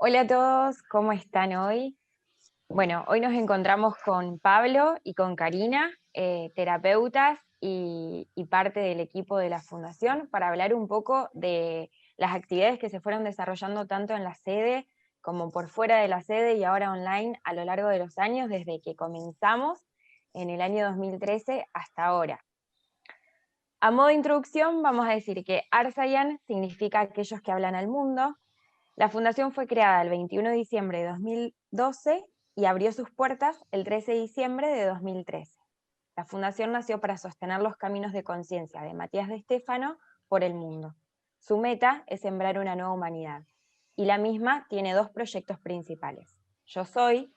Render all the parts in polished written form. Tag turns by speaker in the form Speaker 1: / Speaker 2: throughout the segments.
Speaker 1: Hola a todos, ¿cómo están hoy? Bueno, hoy nos encontramos con Pablo y con Karina, terapeutas y parte del equipo de la Fundación, para hablar un poco de las actividades que se fueron desarrollando tanto en la sede como por fuera de la sede y ahora online a lo largo de los años, desde que comenzamos en el año 2013 hasta ahora. A modo de introducción, vamos a decir que Arsayan significa aquellos que hablan al mundo. La fundación fue creada el 21 de diciembre de 2012 y abrió sus puertas el 13 de diciembre de 2013. La fundación nació para sostener los caminos de conciencia de Matías de Estéfano por el mundo. Su meta es sembrar una nueva humanidad, y la misma tiene dos proyectos principales: Yo Soy,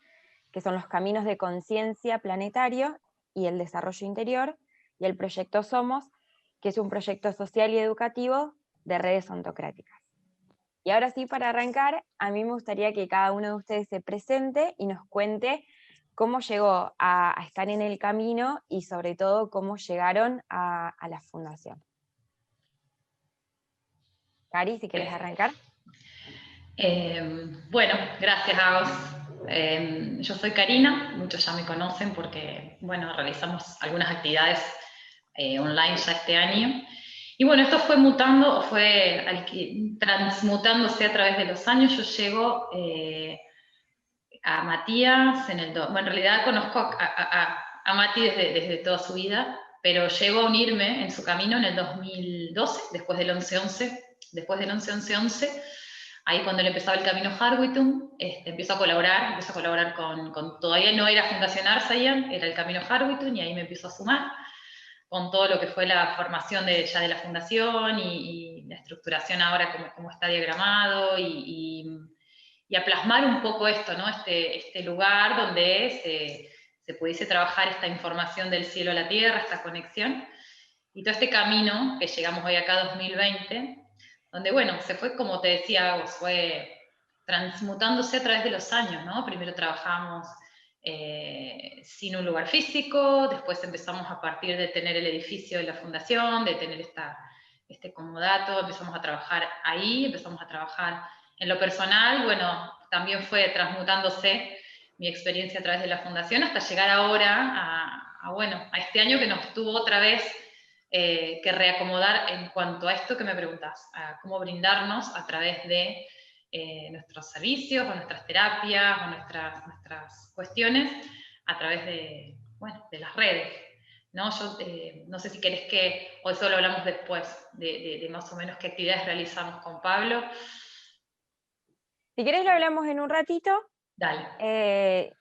Speaker 1: que son los caminos de conciencia planetario y el desarrollo interior, y el proyecto Somos, que es un proyecto social y educativo de redes ontocráticas. Y ahora sí, para arrancar, a mí me gustaría que cada uno de ustedes se presente y nos cuente cómo llegó a estar en el camino y sobre todo cómo llegaron a la fundación. Cari, si quieres arrancar.
Speaker 2: Bueno, gracias a vos. Yo soy Karina, muchos ya me conocen porque, bueno, realizamos algunas actividades online ya este año. Y bueno, esto fue mutando, o fue transmutándose a través de los años. Yo llego a Matías bueno, en realidad conozco a Mati desde toda su vida, pero llego a unirme en su camino en el 2012, después del 11-11, después del 11-11-11. Ahí cuando él empezaba el camino Harwitum, empiezo a colaborar con, todavía no era Fundación Arsayan, era el camino Harwitum, y ahí me empiezo a sumar con todo lo que fue la formación ya de la fundación y la estructuración ahora como está diagramado y a plasmar un poco esto, ¿no? Este lugar donde se pudiese trabajar esta información del cielo a la tierra, esta conexión, y todo este camino que llegamos hoy acá 2020, donde, bueno, se fue, como te decía, fue transmutándose a través de los años, ¿no? Primero trabajamos sin un lugar físico, después empezamos a partir de tener el edificio de la fundación, de tener este comodato, empezamos a trabajar ahí, empezamos a trabajar en lo personal. Bueno, también fue transmutándose mi experiencia a través de la fundación hasta llegar ahora bueno, a este año que nos tuvo otra vez que reacomodar en cuanto a esto que me preguntas, a cómo brindarnos a través de nuestros servicios o nuestras terapias o nuestras cuestiones a través de, bueno, de las redes, ¿no? Yo no sé si querés que hoy solo hablamos después de más o menos qué actividades realizamos con Pablo.
Speaker 1: Si querés lo hablamos en un ratito.
Speaker 2: Dale.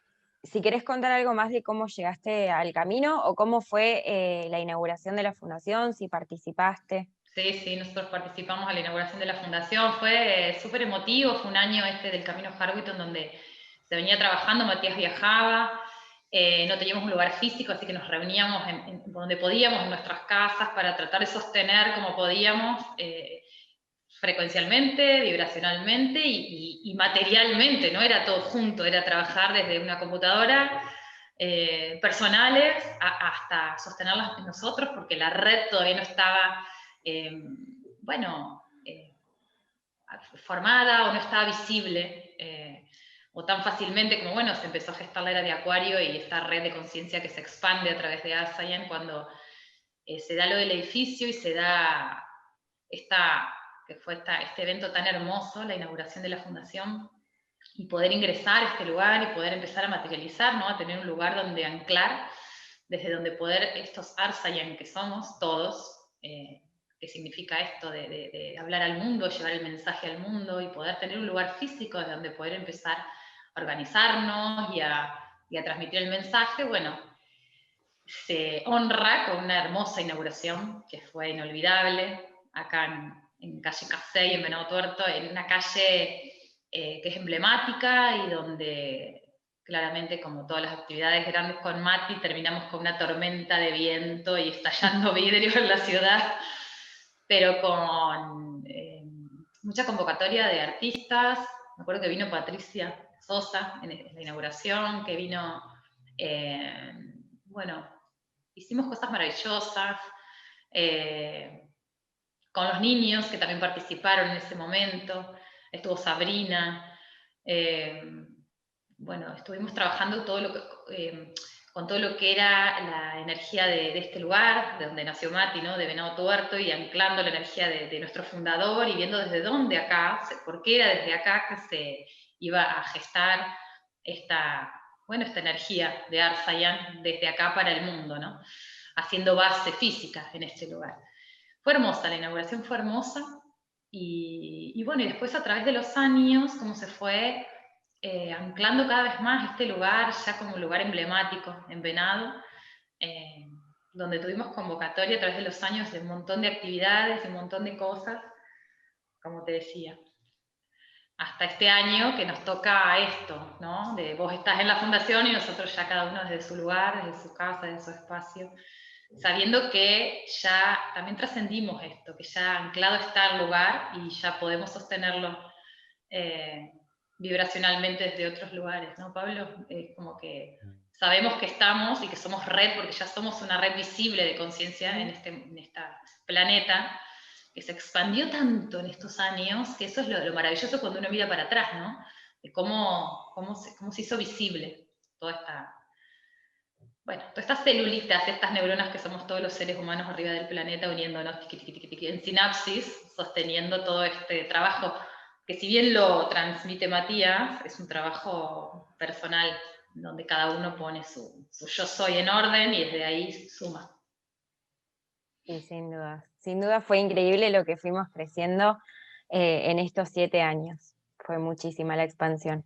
Speaker 1: Si querés contar algo más de cómo llegaste al camino o cómo fue la inauguración de la fundación, si participaste.
Speaker 2: Sí, nosotros participamos a la inauguración de la fundación, fue súper emotivo, fue un año del Camino Harwiton donde se venía trabajando, Matías viajaba, no teníamos un lugar físico, así que nos reuníamos donde podíamos, en nuestras casas, para tratar de sostener como podíamos, frecuencialmente, vibracionalmente y materialmente, ¿no? Era todo junto, era trabajar desde una computadora, personales, hasta sostenerlas nosotros, porque la red todavía no estaba bueno, formada o no estaba visible o tan fácilmente como, bueno, se empezó a gestar la era de Acuario y esta red de conciencia que se expande a través de Arsayan cuando se da lo del edificio y se da este evento tan hermoso, la inauguración de la fundación, y poder ingresar a este lugar y poder empezar a materializar, ¿no? A tener un lugar donde anclar, desde donde poder estos Arsayan que somos todos, que significa esto de hablar al mundo, llevar el mensaje al mundo y poder tener un lugar físico desde donde poder empezar a organizarnos y a transmitir el mensaje. Bueno, se honra con una hermosa inauguración que fue inolvidable acá en calle Casey, en Venado Tuerto, en una calle que es emblemática y donde claramente, como todas las actividades grandes con Mati, terminamos con una tormenta de viento y estallando vidrios en la ciudad, pero con mucha convocatoria de artistas. Me acuerdo que vino Patricia Sosa en la inauguración, que vino, bueno, hicimos cosas maravillosas, con los niños que también participaron en ese momento, estuvo Sabrina, Bueno, estuvimos trabajando con todo lo que era la energía de este lugar, de donde nació Mati, ¿no? De Venado Tuerto, y anclando la energía de nuestro fundador y viendo desde dónde acá, por qué era desde acá que se iba a gestar esta energía de Arsayan desde acá para el mundo, ¿no? Haciendo base física en este lugar. Fue hermosa, la inauguración fue hermosa, y bueno, y después a través de los años, como se fue anclando cada vez más este lugar ya como un lugar emblemático en Venado, donde tuvimos convocatoria a través de los años de un montón de actividades y un montón de cosas, como te decía. Hasta este año que nos toca esto, ¿no? De vos estás en la fundación y nosotros ya cada uno desde su lugar, desde su casa, desde su espacio, sabiendo que ya también trascendimos esto, que ya anclado está el lugar y ya podemos sostenerlo vibracionalmente desde otros lugares, ¿no, Pablo? Es como que sabemos que estamos y que somos red, porque ya somos una red visible de conciencia en este planeta, que se expandió tanto en estos años, que eso es lo maravilloso cuando uno mira para atrás, ¿no? De cómo se hizo visible toda todas estas celulitas, estas neuronas que somos todos los seres humanos arriba del planeta, uniéndonos en sinapsis, sosteniendo todo este trabajo, que si bien lo transmite Matías, es un trabajo personal, donde cada uno pone su yo soy en orden y desde ahí suma.
Speaker 1: Sí, sin duda fue increíble lo que fuimos creciendo en estos 7 años, fue muchísima la expansión.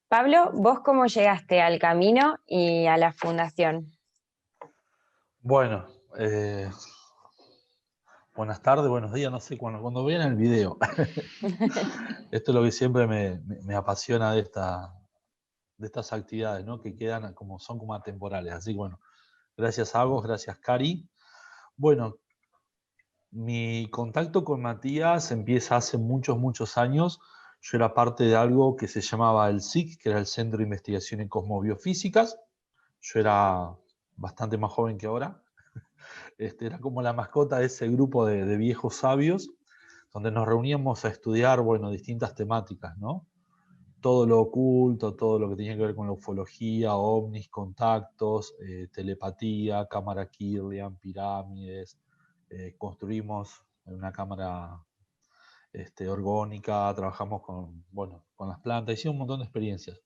Speaker 1: Pablo, ¿vos cómo llegaste al camino y a la fundación?
Speaker 3: Bueno, buenas tardes, buenos días, no sé, cuando vean el video. Esto es lo que siempre me apasiona de estas actividades, ¿no? Que quedan son como atemporales. Así que bueno, gracias a vos, gracias Cari. Bueno, mi contacto con Matías empieza hace muchos años. Yo era parte de algo que se llamaba el SIC, que era el Centro de Investigación en Cosmobiofísicas. Yo era bastante más joven que ahora. Era como la mascota de ese grupo de viejos sabios, donde nos reuníamos a estudiar, distintas temáticas, ¿no? Todo lo oculto, todo lo que tenía que ver con la ufología, ovnis, contactos, telepatía, cámara Kirlian, pirámides. Construimos una cámara orgónica, trabajamos con las plantas, hicimos un montón de experiencias.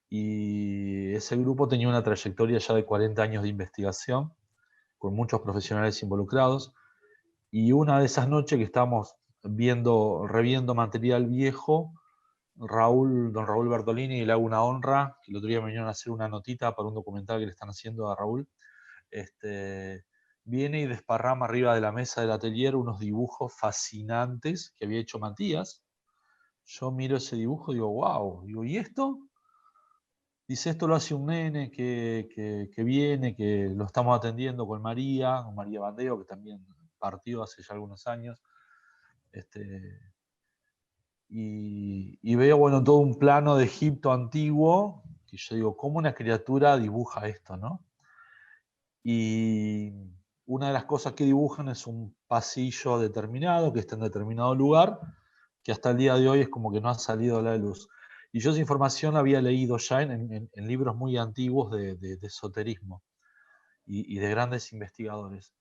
Speaker 3: Y ese grupo tenía una trayectoria ya de 40 años de investigación, con muchos profesionales involucrados, y una de esas noches que estábamos reviendo material viejo, don Raúl Bertolini, y le hago una honra, que el otro día me vinieron a hacer una notita para un documental que le están haciendo a Raúl, viene y desparrama arriba de la mesa del atelier unos dibujos fascinantes que había hecho Matías. Yo miro ese dibujo y digo, wow, ¿y esto? Dice, esto lo hace un nene que viene, que lo estamos atendiendo con María Bandeo, que también partió hace ya algunos años. Y veo, todo un plano de Egipto antiguo, que yo digo, ¿cómo una criatura dibuja esto, no? Y una de las cosas que dibujan es un pasillo determinado, que está en determinado lugar, que hasta el día de hoy es como que no ha salido a la luz. Y yo esa información la había leído ya en libros muy antiguos de esoterismo y de grandes investigadores.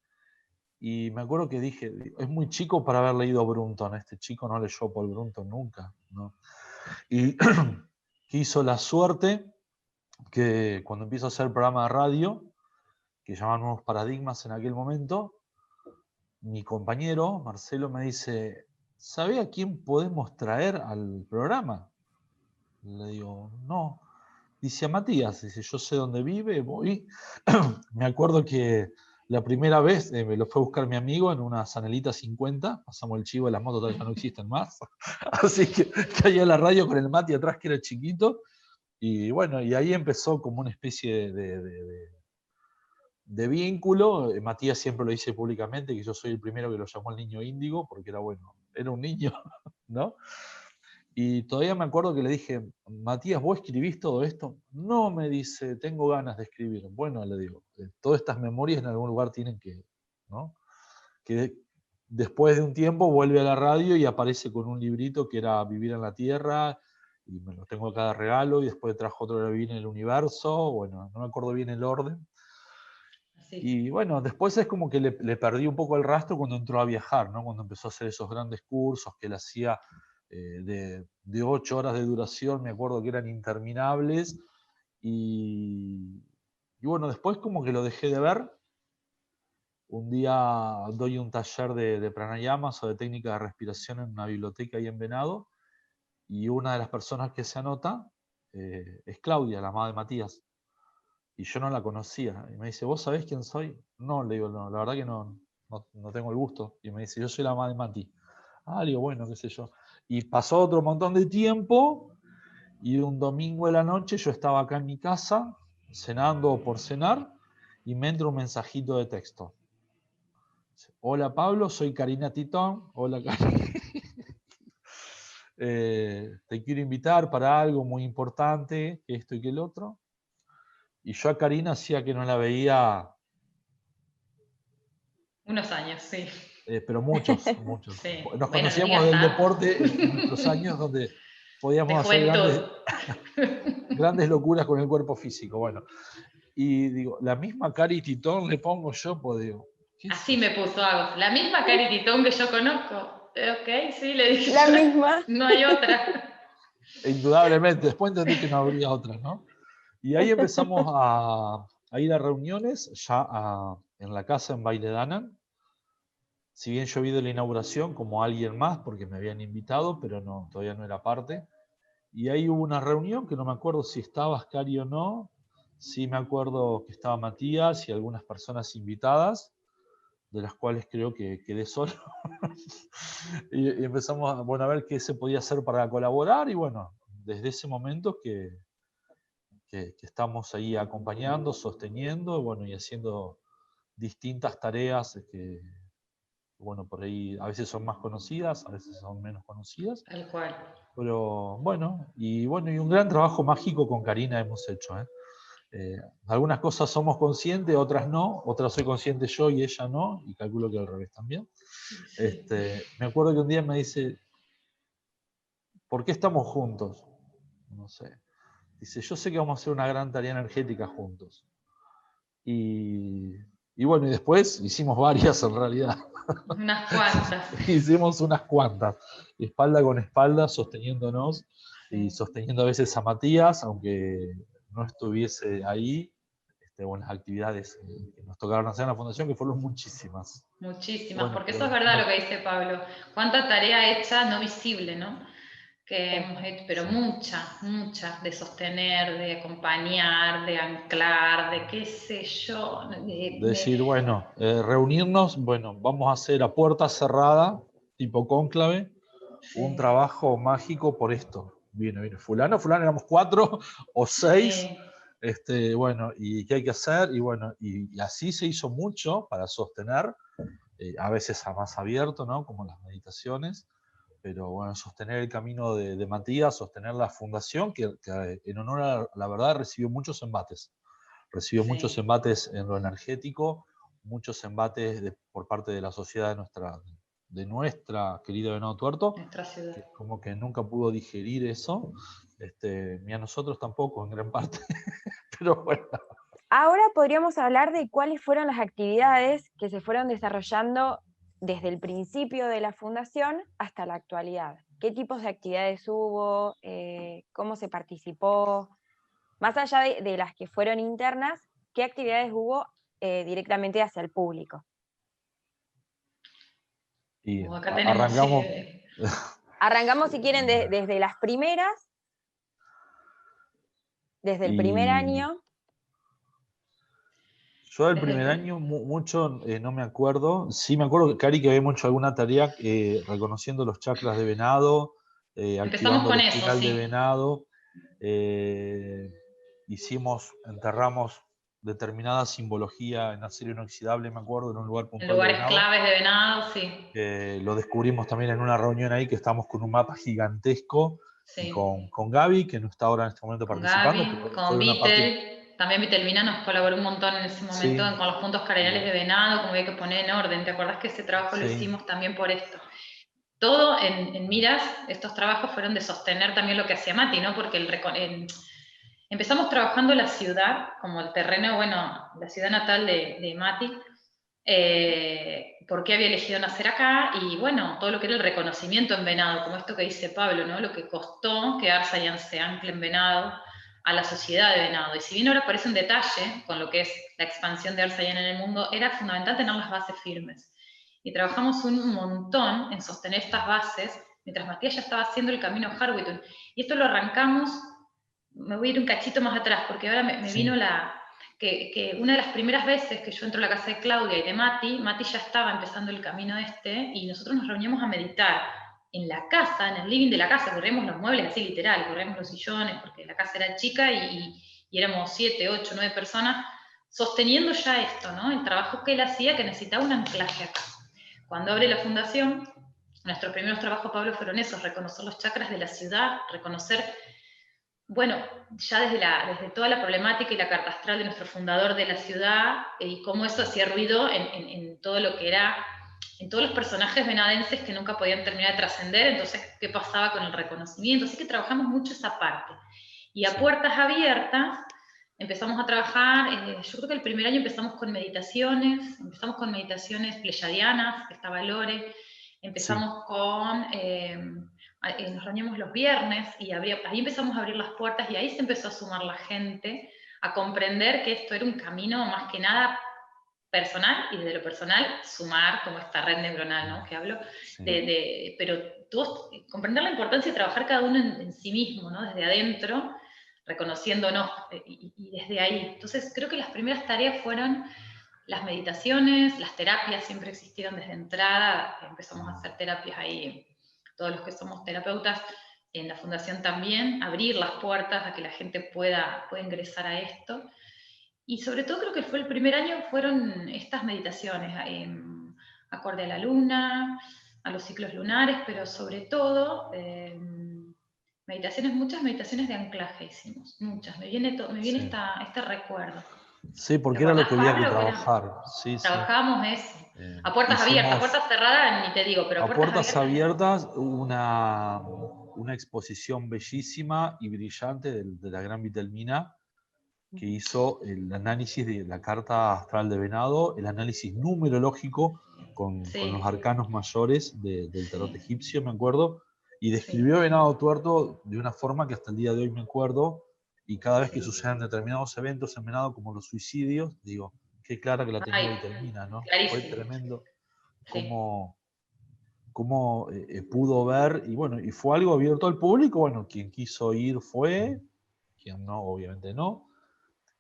Speaker 3: Y me acuerdo que dije, es muy chico para haber leído Brunton, este chico no leyó Paul Brunton nunca, ¿no? Y quiso la suerte que cuando empiezo a hacer el programa de radio, que llamaban Nuevos Paradigmas en aquel momento, mi compañero Marcelo me dice, ¿sabe a quién podemos traer al programa? Le digo, no. Dice, a Matías, dice, yo sé dónde vive, voy. Me acuerdo que la primera vez me lo fue a buscar mi amigo en una Sanelita 50, pasamos el chivo de las motos, todavía no existen más. Así que caía la radio con el Mati atrás, que era chiquito, y bueno, y ahí empezó como una especie de vínculo. Matías siempre lo dice públicamente, que yo soy el primero que lo llamó el niño índigo, porque era un niño, ¿no? Y todavía me acuerdo que le dije, Matías, ¿vos escribís todo esto? No, me dice, tengo ganas de escribir. Bueno, le digo, todas estas memorias en algún lugar tienen que, ¿no? Que después de un tiempo vuelve a la radio y aparece con un librito que era Vivir en la Tierra, y me lo tengo acá de regalo, y después trajo otro que viene en el universo, bueno, no me acuerdo bien el orden.
Speaker 2: Sí.
Speaker 3: Y bueno, después es como que le perdí un poco el rastro cuando entró a viajar, ¿no? Cuando empezó a hacer esos grandes cursos que él hacía de 8 horas de duración, me acuerdo que eran interminables, y bueno, después como que lo dejé de ver. Un día doy un taller de pranayamas o de técnica de respiración en una biblioteca ahí en Venado, y una de las personas que se anota es Claudia, la mamá de Matías. Y yo no la conocía. Y me dice, ¿vos sabés quién soy? No, le digo, no, la verdad que no tengo el gusto. Y me dice, yo soy la mamá de Mati. Ah, digo, bueno, qué sé yo. Y pasó otro montón de tiempo, y un domingo de la noche yo estaba acá en mi casa, cenando o por cenar, y me entra un mensajito de texto. Hola Pablo, soy Karina Titón. Hola Karina. Te quiero invitar para algo muy importante, esto y que el otro. Y yo a Karina hacía que no la veía,
Speaker 2: Unos años, sí.
Speaker 3: pero muchos.
Speaker 2: Sí.
Speaker 3: Nos
Speaker 2: Bueno, no
Speaker 3: conocíamos
Speaker 2: digas
Speaker 3: del
Speaker 2: tanto.
Speaker 3: deporte en nuestros años donde
Speaker 2: De
Speaker 3: podíamos hacer
Speaker 2: juventud.
Speaker 3: grandes locuras con el cuerpo físico. Bueno, y digo, la misma Cari Titón le pongo yo, pues digo, ¿qué es
Speaker 2: Así me
Speaker 3: eso?
Speaker 2: puso Agos. La misma Cari Titón que yo conozco. Ok, sí, le dije
Speaker 1: La
Speaker 2: yo.
Speaker 1: misma.
Speaker 2: No hay otra.
Speaker 3: Indudablemente, después entendí que no habría otra, ¿no? Y ahí empezamos a ir a reuniones ya en la casa en Bailedanan. Si bien yo he ido a la inauguración como alguien más, porque me habían invitado, pero no, todavía no era parte. Y ahí hubo una reunión que no me acuerdo si estaba Ascari o no. Sí me acuerdo que estaba Matías y algunas personas invitadas, de las cuales creo que quedé solo. y empezamos a ver qué se podía hacer para colaborar, y bueno, desde ese momento que estamos ahí acompañando, sosteniendo, bueno, y haciendo distintas tareas que, bueno, por ahí a veces son más conocidas, a veces son menos conocidas,
Speaker 2: Tal cual.
Speaker 3: pero bueno, y un gran trabajo mágico con Karina hemos hecho, ¿eh? Algunas cosas somos conscientes, otras no, otras soy consciente yo y ella no, y calculo que al revés también.
Speaker 2: Sí.
Speaker 3: Me acuerdo que un día me dice, ¿por qué estamos juntos? No sé. Dice, yo sé que vamos a hacer una gran tarea energética juntos. Y, y después hicimos varias en realidad.
Speaker 2: Unas cuantas.
Speaker 3: Hicimos unas cuantas, espalda con espalda, sosteniéndonos y
Speaker 2: Sí.
Speaker 3: sosteniendo a veces a Matías, aunque no estuviese ahí, en las actividades que nos tocaron hacer en la fundación, que fueron muchísimas.
Speaker 2: Muchísimas,
Speaker 3: Bueno,
Speaker 2: porque eso es
Speaker 3: pero
Speaker 2: verdad lo que dice Pablo. Cuánta tarea hecha no visible, ¿no? Que hemos hecho, pero
Speaker 3: sí.
Speaker 2: mucha, de sostener, de acompañar, de anclar, de qué sé yo.
Speaker 3: De decir, bueno, reunirnos, bueno, vamos a hacer a puerta cerrada, tipo cónclave, un
Speaker 2: Sí,
Speaker 3: trabajo mágico por esto. Viene, fulano, éramos 4 o 6,
Speaker 2: sí,
Speaker 3: bueno, y qué hay que hacer, y bueno, y así se hizo mucho para sostener, a veces a más abierto, ¿no? Como las meditaciones, pero bueno, sostener el camino de Matías, sostener la fundación, que en honor a la verdad recibió muchos embates. Recibió muchos
Speaker 2: sí.
Speaker 3: embates en lo energético, muchos embates por parte de la sociedad de nuestra querida Venado Tuerto,
Speaker 2: Nuestra ciudad.
Speaker 3: que como que nunca pudo digerir eso, ni a nosotros tampoco en gran parte, pero bueno.
Speaker 1: Ahora podríamos hablar de cuáles fueron las actividades que se fueron desarrollando desde el principio de la fundación hasta la actualidad. ¿Qué tipos de actividades hubo? ¿Cómo se participó? Más allá de las que fueron internas, ¿qué actividades hubo directamente hacia el público?
Speaker 3: Y
Speaker 2: Acá tenemos,
Speaker 3: arrancamos.
Speaker 1: Arrancamos, si quieren, desde las primeras, desde el primer
Speaker 3: Y
Speaker 1: año.
Speaker 3: yo del
Speaker 2: desde
Speaker 3: primer año mucho no me acuerdo. Sí me acuerdo que Cari que habíamos hecho alguna tarea reconociendo los chakras de Venado,
Speaker 2: empezamos
Speaker 3: activando
Speaker 2: con
Speaker 3: la
Speaker 2: eso,
Speaker 3: espiral de
Speaker 2: sí.
Speaker 3: Venado. Enterramos determinada simbología en acero inoxidable, me acuerdo, en un lugar
Speaker 2: En
Speaker 3: puntual de
Speaker 2: lugares
Speaker 3: Venado.
Speaker 2: claves de Venado, sí.
Speaker 3: Lo descubrimos también en una reunión ahí que estábamos con un mapa gigantesco y
Speaker 2: Sí.
Speaker 3: con Gaby, que no está ahora en este momento
Speaker 2: Con
Speaker 3: participando,
Speaker 2: Gaby,
Speaker 3: pero fue
Speaker 2: con
Speaker 3: una parte.
Speaker 2: Vittel. También Vitelmina nos colaboró un montón en ese momento
Speaker 3: Sí,
Speaker 2: con los puntos cardinales de Venado, como había que poner en orden. ¿Te acordás que ese trabajo lo
Speaker 3: sí,
Speaker 2: hicimos también por esto? todo en miras, estos trabajos fueron de sostener también lo que hacía Mati, ¿no? Porque empezamos trabajando la ciudad, como el terreno, bueno, la ciudad natal de Mati, por qué había elegido nacer acá, y bueno, todo lo que era el reconocimiento en Venado, como esto que dice Pablo, ¿no? Lo que costó que Arsayan se ancle en Venado, a la sociedad de Venado. Y si bien ahora parece un detalle con lo que es la expansión de Arsayan en el mundo, era fundamental tener las bases firmes. Y trabajamos un montón en sostener estas bases, mientras Matías ya estaba haciendo el camino Harwitton. Y esto lo arrancamos, me voy a ir un cachito más atrás, porque ahora me vino que una de las primeras veces que yo entro a la casa de Claudia y de Mati ya estaba empezando el camino y nosotros nos reuníamos a meditar en la casa, en el living de la casa, corremos los muebles así literal, corremos los sillones, porque la casa era chica y éramos 7, 8, 9 personas, sosteniendo ya esto, ¿no? El trabajo que él hacía, que necesitaba un anclaje acá. Cuando abre la fundación, nuestros primeros trabajos, Pablo, fueron esos, reconocer los chakras de la ciudad, reconocer, bueno, ya desde toda la problemática y la carta astral de nuestro fundador de la ciudad, y cómo eso hacía ruido en todo lo que era, en todos los personajes venadenses que nunca podían terminar de trascender, entonces, ¿qué pasaba con el reconocimiento? Así que trabajamos mucho esa parte. Y a puertas abiertas, empezamos a trabajar, yo creo que el primer año empezamos con meditaciones pleyadianas, que estaba Lore, empezamos con, nos reuníamos los viernes, y ahí empezamos a abrir las puertas, y ahí se empezó a sumar la gente, a comprender que esto era un camino más que nada personal, y desde lo personal sumar como esta red neuronal, ¿no? Que hablo, pero todos, comprender la importancia de trabajar cada uno en sí mismo, ¿no? Desde adentro, reconociéndonos, y desde ahí. Entonces creo que las primeras tareas fueron las meditaciones, las terapias siempre existieron desde entrada, empezamos a hacer terapias ahí, todos los que somos terapeutas, en la fundación también, abrir las puertas a que la gente pueda ingresar a esto. Y sobre todo creo que fue el primer año, fueron estas meditaciones, acorde a la luna, a los ciclos lunares, pero sobre todo muchas meditaciones de anclaje hicimos, muchas. Me viene este recuerdo.
Speaker 3: Sí, porque
Speaker 2: ¿Te
Speaker 3: era lo
Speaker 2: acordás,
Speaker 3: que había que
Speaker 2: Pablo?
Speaker 3: trabajar. Sí, sí.
Speaker 2: Trabajábamos eso. A puertas abiertas, a puertas cerradas ni te digo, pero
Speaker 3: a puertas
Speaker 2: abiertas.
Speaker 3: abiertas, una exposición bellísima y brillante de la gran Vitelmina, que hizo el análisis de la carta astral de Venado, el análisis numerológico con los arcanos mayores del tarot egipcio, me acuerdo, y describió Venado Tuerto de una forma que hasta el día de hoy me acuerdo, y cada vez que suceden determinados eventos en Venado, como los suicidios, digo, qué clara que la tenía Vitelmina, ¿no?
Speaker 2: Clarísimo.
Speaker 3: Fue tremendo cómo pudo ver, y bueno, y fue algo abierto al público, bueno, quien quiso ir fue, quien no, obviamente no,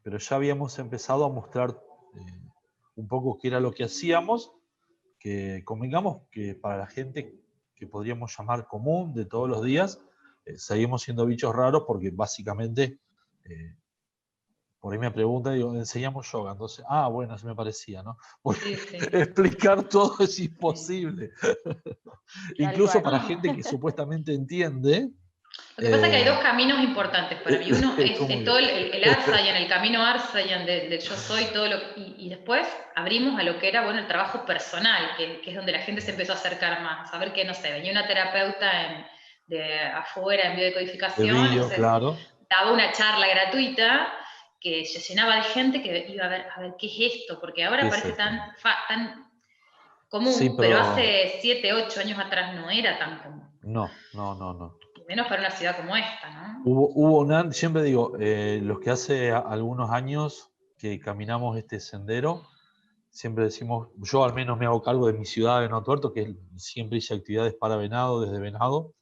Speaker 3: pero ya habíamos empezado a mostrar un poco qué era lo que hacíamos, que convengamos que para la gente que podríamos llamar común de todos los días, seguimos siendo bichos raros porque básicamente, por ahí me preguntan, digo, enseñamos yoga, entonces, bueno, así me parecía, ¿no? Porque explicar todo es imposible. Incluso para gente que supuestamente entiende.
Speaker 2: Lo que pasa es que hay dos caminos importantes para mí. Uno es todo el Arsayan, el camino Arsayan de yo soy, todo lo y después abrimos a lo que era, bueno, el trabajo personal, que es donde la gente se empezó a acercar más, a saber que, no sé, venía una terapeuta de afuera en biodecodificación, entonces daba una charla gratuita que se llenaba de gente que iba a ver qué es esto, porque ahora parece tan común, pero hace 7, 8 años atrás no era tan común.
Speaker 3: No.
Speaker 2: Menos para una ciudad como esta, ¿no?
Speaker 3: Hubo siempre digo, los que hace algunos años que caminamos este sendero, siempre decimos, yo al menos me hago cargo de mi ciudad de Venado Tuerto, que siempre hice actividades para Venado, desde Venado.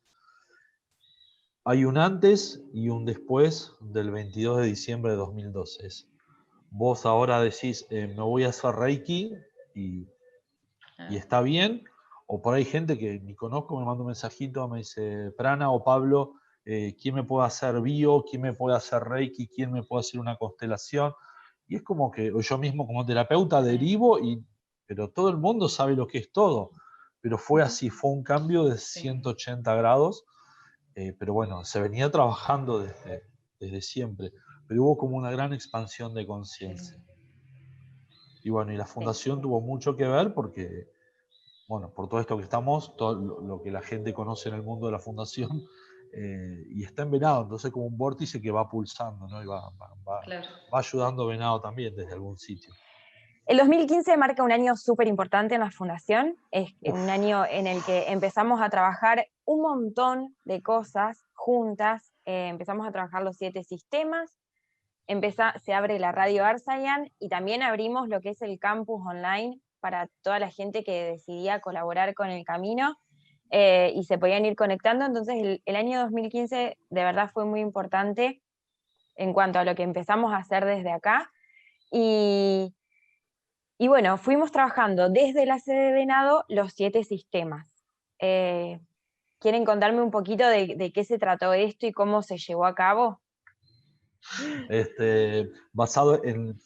Speaker 3: Hay un antes y un después del 22 de diciembre de 2012. Vos ahora decís, me voy a hacer Reiki y está bien, o por ahí gente que ni conozco me manda un mensajito, me dice, Prana o Pablo, ¿quién me puede hacer bio? ¿Quién me puede hacer Reiki? ¿Quién me puede hacer una constelación? Y es como que yo mismo como terapeuta derivo, pero todo el mundo sabe lo que es todo. Pero fue así, fue un cambio de 180 grados, pero bueno, se venía trabajando desde siempre, pero hubo como una gran expansión de conciencia. Y bueno, y la fundación tuvo mucho que ver porque, bueno, por todo esto que estamos, todo lo que la gente conoce en el mundo de la fundación, y está en Venado, entonces como un vórtice que va pulsando, ¿no? Y
Speaker 2: Claro.
Speaker 3: va ayudando Venado también desde algún sitio.
Speaker 1: El 2015 marca un año súper importante en la fundación, es un año en el que empezamos a trabajar un montón de cosas juntas, empezamos a trabajar los 7 sistemas, se abre la radio Arsayan y también abrimos lo que es el campus online para toda la gente que decidía colaborar con el camino, y se podían ir conectando. Entonces el año 2015 de verdad fue muy importante en cuanto a lo que empezamos a hacer desde acá, y bueno, fuimos trabajando desde la sede de Venado los 7 sistemas. ¿Quieren contarme un poquito de qué se trató esto y cómo se llevó a cabo?
Speaker 3: Basado en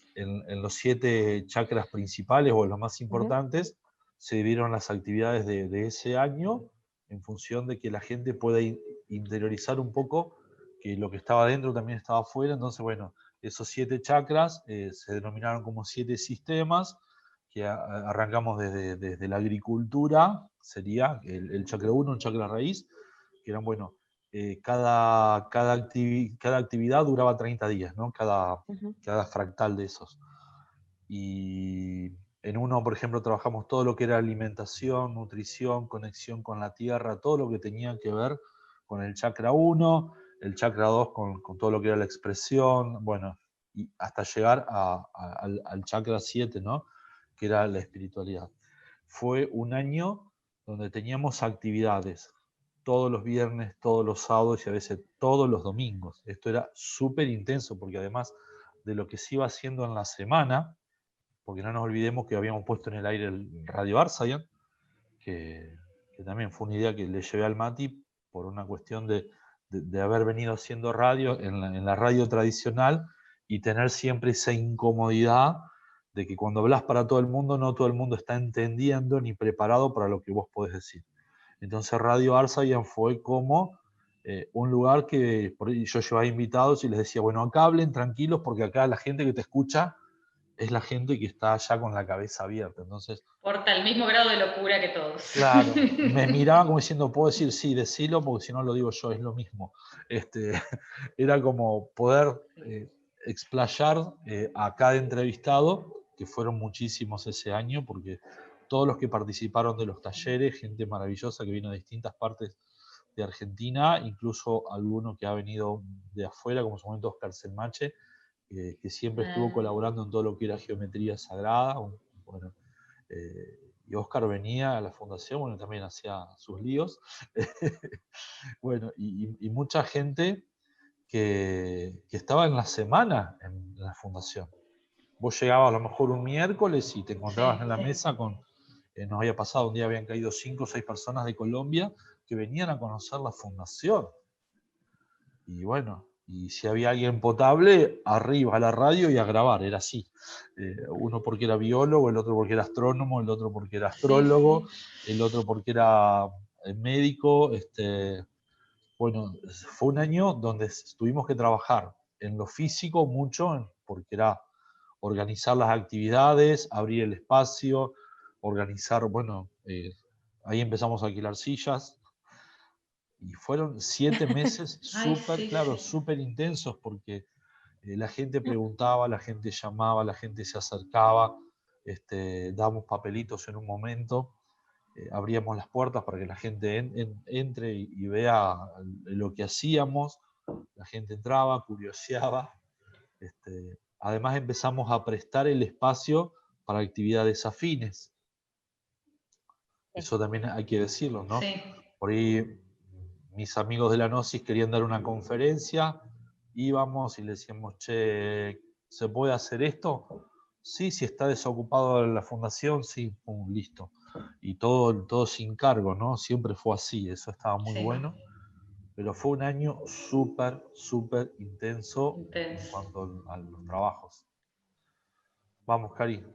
Speaker 3: los 7 chakras principales o los más importantes, se dividieron las actividades de ese año en función de que la gente pueda interiorizar un poco que lo que estaba dentro también estaba afuera. Entonces, bueno, esos 7 chakras se denominaron como 7 sistemas, que arrancamos desde la agricultura, sería el chakra 1, un chakra raíz, que eran, bueno, cada actividad duraba 30 días, ¿no? Cada fractal de esos. Y en uno, por ejemplo, trabajamos todo lo que era alimentación, nutrición, conexión con la tierra, todo lo que tenía que ver con el chakra 1, el chakra 2 con todo lo que era la expresión, bueno, y hasta llegar al chakra 7, ¿no? Que era la espiritualidad. Fue un año donde teníamos actividades todos los viernes, todos los sábados y a veces todos los domingos. Esto era súper intenso porque además de lo que se iba haciendo en la semana, porque no nos olvidemos que habíamos puesto en el aire el Radio Arsayan, que también fue una idea que le llevé al Mati por una cuestión de haber venido haciendo radio en la radio tradicional y tener siempre esa incomodidad de que cuando hablas para todo el mundo, no todo el mundo está entendiendo ni preparado para lo que vos podés decir. Entonces Radio Arsayan fue como un lugar que por ahí yo llevaba invitados y les decía, bueno, acá hablen tranquilos porque acá la gente que te escucha es la gente que está ya con la cabeza abierta. Entonces,
Speaker 2: Porta el mismo grado de locura que todos.
Speaker 3: claro, me miraban como diciendo, puedo decir sí, decilo, porque si no lo digo yo, es lo mismo. Era como poder explayar a cada entrevistado, que fueron muchísimos ese año, porque todos los que participaron de los talleres, gente maravillosa que vino de distintas partes de Argentina, incluso alguno que ha venido de afuera, como en su momento Oscar Selmache, que siempre estuvo colaborando en todo lo que era geometría sagrada. Bueno, y Oscar venía a la fundación, bueno, también hacía sus líos. Bueno, y mucha gente que estaba en la semana en la fundación. Vos llegabas a lo mejor un miércoles y te encontrabas en la mesa con, nos había pasado, un día habían caído 5 o 6 personas de Colombia que venían a conocer la fundación. Y bueno, y si había alguien potable, arriba a la radio y a grabar, era así. Uno porque era biólogo, el otro porque era astrónomo, el otro porque era astrólogo, el otro porque era médico. Bueno, fue un año donde tuvimos que trabajar en lo físico mucho, porque era organizar las actividades, abrir el espacio, organizar, bueno, ahí empezamos a alquilar sillas, y fueron 7 meses súper, claro, súper intensos porque la gente preguntaba, la gente llamaba, la gente se acercaba, dábamos papelitos en un momento, abríamos las puertas para que la gente entre y vea lo que hacíamos, la gente entraba, curioseaba, además empezamos a prestar el espacio para actividades afines. Eso también hay que decirlo, ¿no?
Speaker 2: Sí.
Speaker 3: Por ahí mis amigos de la Gnosis querían dar una conferencia, íbamos y le decíamos, che, ¿se puede hacer esto? Sí, si está desocupado la fundación, sí, pum, listo. Y todo sin cargo, ¿no? Siempre fue así, eso estaba muy bueno. Pero fue un año súper, súper intenso en cuanto a los trabajos. Vamos, Cari.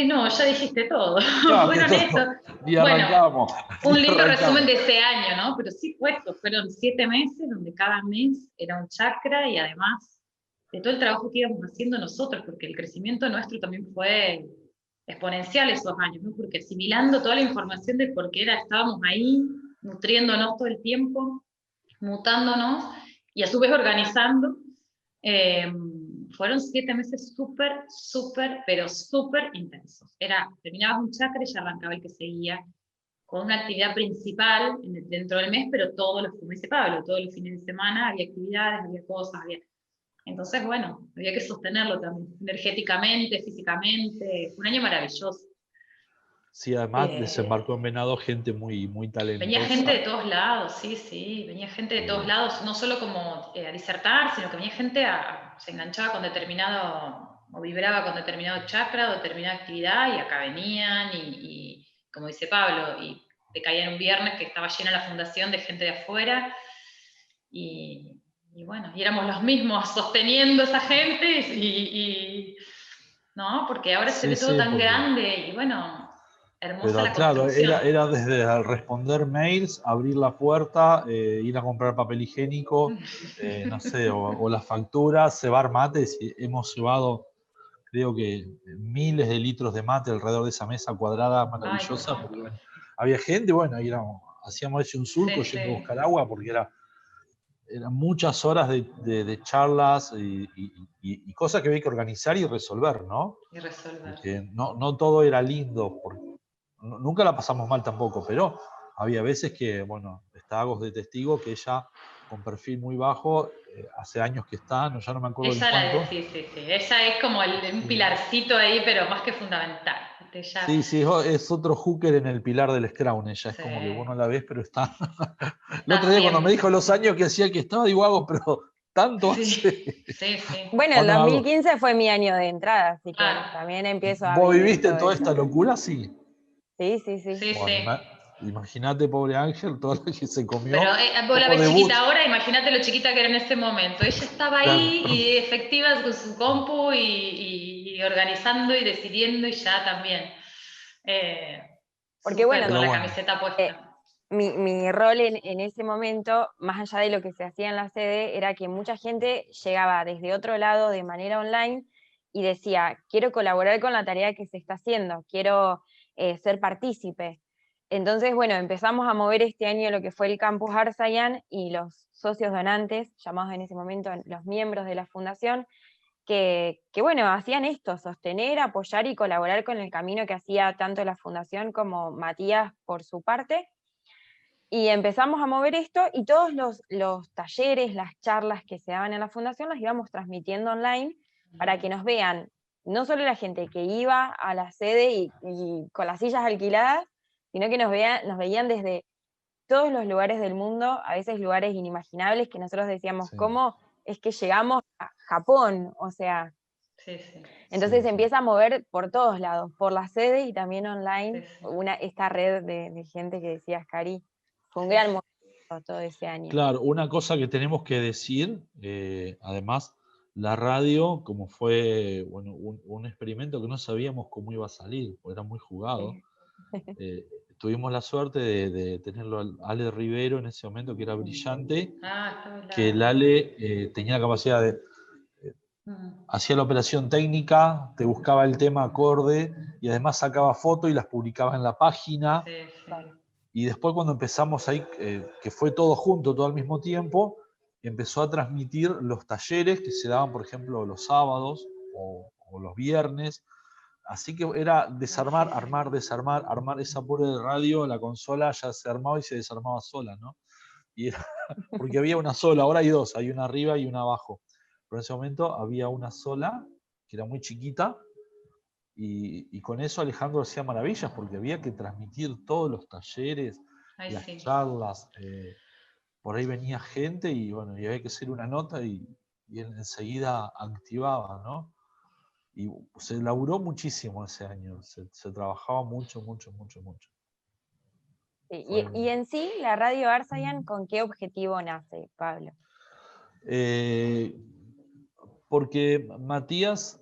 Speaker 2: No, ya dijiste todo.
Speaker 3: Ya,
Speaker 2: Fueron
Speaker 3: todo.
Speaker 2: eso.
Speaker 3: Y
Speaker 2: Bueno,
Speaker 3: arrancamos.
Speaker 2: un lindo resumen de ese año, ¿no? Pero sí fue esto, fueron 7 meses donde cada mes era un chakra y además de todo el trabajo que íbamos haciendo nosotros, porque el crecimiento nuestro también fue exponencial esos años, ¿no? Porque asimilando toda la información de por qué estábamos ahí, nutriéndonos todo el tiempo, mutándonos, y a su vez organizando, fueron 7 meses súper, pero súper intensos. Terminabas un chakra y ya arrancaba el que seguía, con una actividad principal dentro del mes, pero todos los, como dice Pablo, todos los fines de semana había actividades, había cosas, Entonces, bueno, había que sostenerlo también, energéticamente, físicamente. Fue un año maravilloso.
Speaker 3: Sí, además desembarcó en Venado gente muy, muy talentosa.
Speaker 2: Venía gente de todos lados, sí, venía gente de todos lados, no solo como a disertar, sino que venía gente se enganchaba con determinado, o vibraba con determinado chakra, o determinada actividad, y acá venían, y como dice Pablo, y te caía en un viernes que estaba llena la fundación de gente de afuera, y bueno, y éramos los mismos sosteniendo a esa gente, ¿no? Porque ahora se ve todo tan grande, y bueno, hermosa
Speaker 3: pero
Speaker 2: la
Speaker 3: claro,
Speaker 2: construcción.
Speaker 3: era desde responder mails, abrir la puerta, ir a comprar papel higiénico, no sé, o las facturas, cebar mates. Hemos cebado, creo que miles de litros de mate alrededor de esa mesa cuadrada maravillosa.
Speaker 2: Ay,
Speaker 3: porque, bueno, había gente, bueno, ahí hacíamos ese un surco yendo a buscar agua, porque eran muchas horas de charlas y cosas que había que organizar y resolver, ¿no?
Speaker 2: Y resolver.
Speaker 3: Porque no todo era lindo, nunca la pasamos mal tampoco, pero había veces que, bueno, estábamos de testigo que ella, con perfil muy bajo, hace años que está, ya no me acuerdo de cuánto.
Speaker 2: Sí. Ella es como un pilarcito ahí, pero más que fundamental.
Speaker 3: Sí, es otro hooker en el pilar del Scrum. Ella es como que vos no la ves, pero está. El otro día cuando me dijo los años que hacía que estaba, digo, hago, pero tanto hace.
Speaker 2: Sí.
Speaker 1: Bueno, el 2015 fue mi año de entrada, así que también empiezo a
Speaker 3: ¿Vos
Speaker 1: vivir
Speaker 3: viviste toda esta locura? Sí.
Speaker 1: Sí.
Speaker 3: Bueno, imagínate, pobre Ángel, todo lo que se comió.
Speaker 2: Pero vos la ves chiquita ahora, imagínate lo chiquita que era en ese momento. Ella estaba ahí y efectiva con su compu y organizando y decidiendo, y ya también.
Speaker 1: Porque bueno,
Speaker 2: con la camiseta puesta.
Speaker 1: Mi rol en ese momento, más allá de lo que se hacía en la sede, era que mucha gente llegaba desde otro lado de manera online y decía, quiero colaborar con la tarea que se está haciendo, quiero ser partícipe. Entonces, bueno, empezamos a mover este año lo que fue el Campus Arsayan, y los socios donantes, llamados en ese momento los miembros de la fundación, que bueno, hacían esto, sostener, apoyar y colaborar con el camino que hacía tanto la fundación como Matías por su parte. Y empezamos a mover esto, y todos los talleres, las charlas que se daban en la fundación las íbamos transmitiendo online para que nos vean, no solo la gente que iba a la sede y con las sillas alquiladas, sino que nos veían desde todos los lugares del mundo, a veces lugares inimaginables que nosotros decíamos, ¿cómo es que llegamos a Japón? O sea, entonces se empieza a mover por todos lados, por la sede y también online, esta red de gente que decías, Cari. Fue un gran momento todo ese año.
Speaker 3: Claro, una cosa que tenemos que decir, además, la radio, como fue un experimento que no sabíamos cómo iba a salir, porque era muy jugado. Tuvimos la suerte de tenerlo a Ale Rivero en ese momento, que era brillante, que el Ale tenía la capacidad de... hacía la operación técnica, te buscaba el tema acorde, y además sacaba fotos y las publicaba en la página. Y después, cuando empezamos ahí, que fue todo junto, todo al mismo tiempo, empezó a transmitir los talleres que se daban, por ejemplo, los sábados o los viernes. Así que era desarmar, armar, desarmar, armar esa pobre radio, la consola ya se armaba y se desarmaba sola, ¿no? Y era, porque había una sola, ahora hay dos, hay una arriba y una abajo. Pero en ese momento había una sola, que era muy chiquita, y con eso Alejandro hacía maravillas, porque había que transmitir todos los talleres, las charlas. Por ahí venía gente y bueno, y había que hacer una nota y enseguida activaba, ¿no? Y se laburó muchísimo ese año, se trabajaba mucho.
Speaker 1: Y en sí, la Radio Arsayan, ¿con qué objetivo nace, Pablo?
Speaker 3: Porque Matías,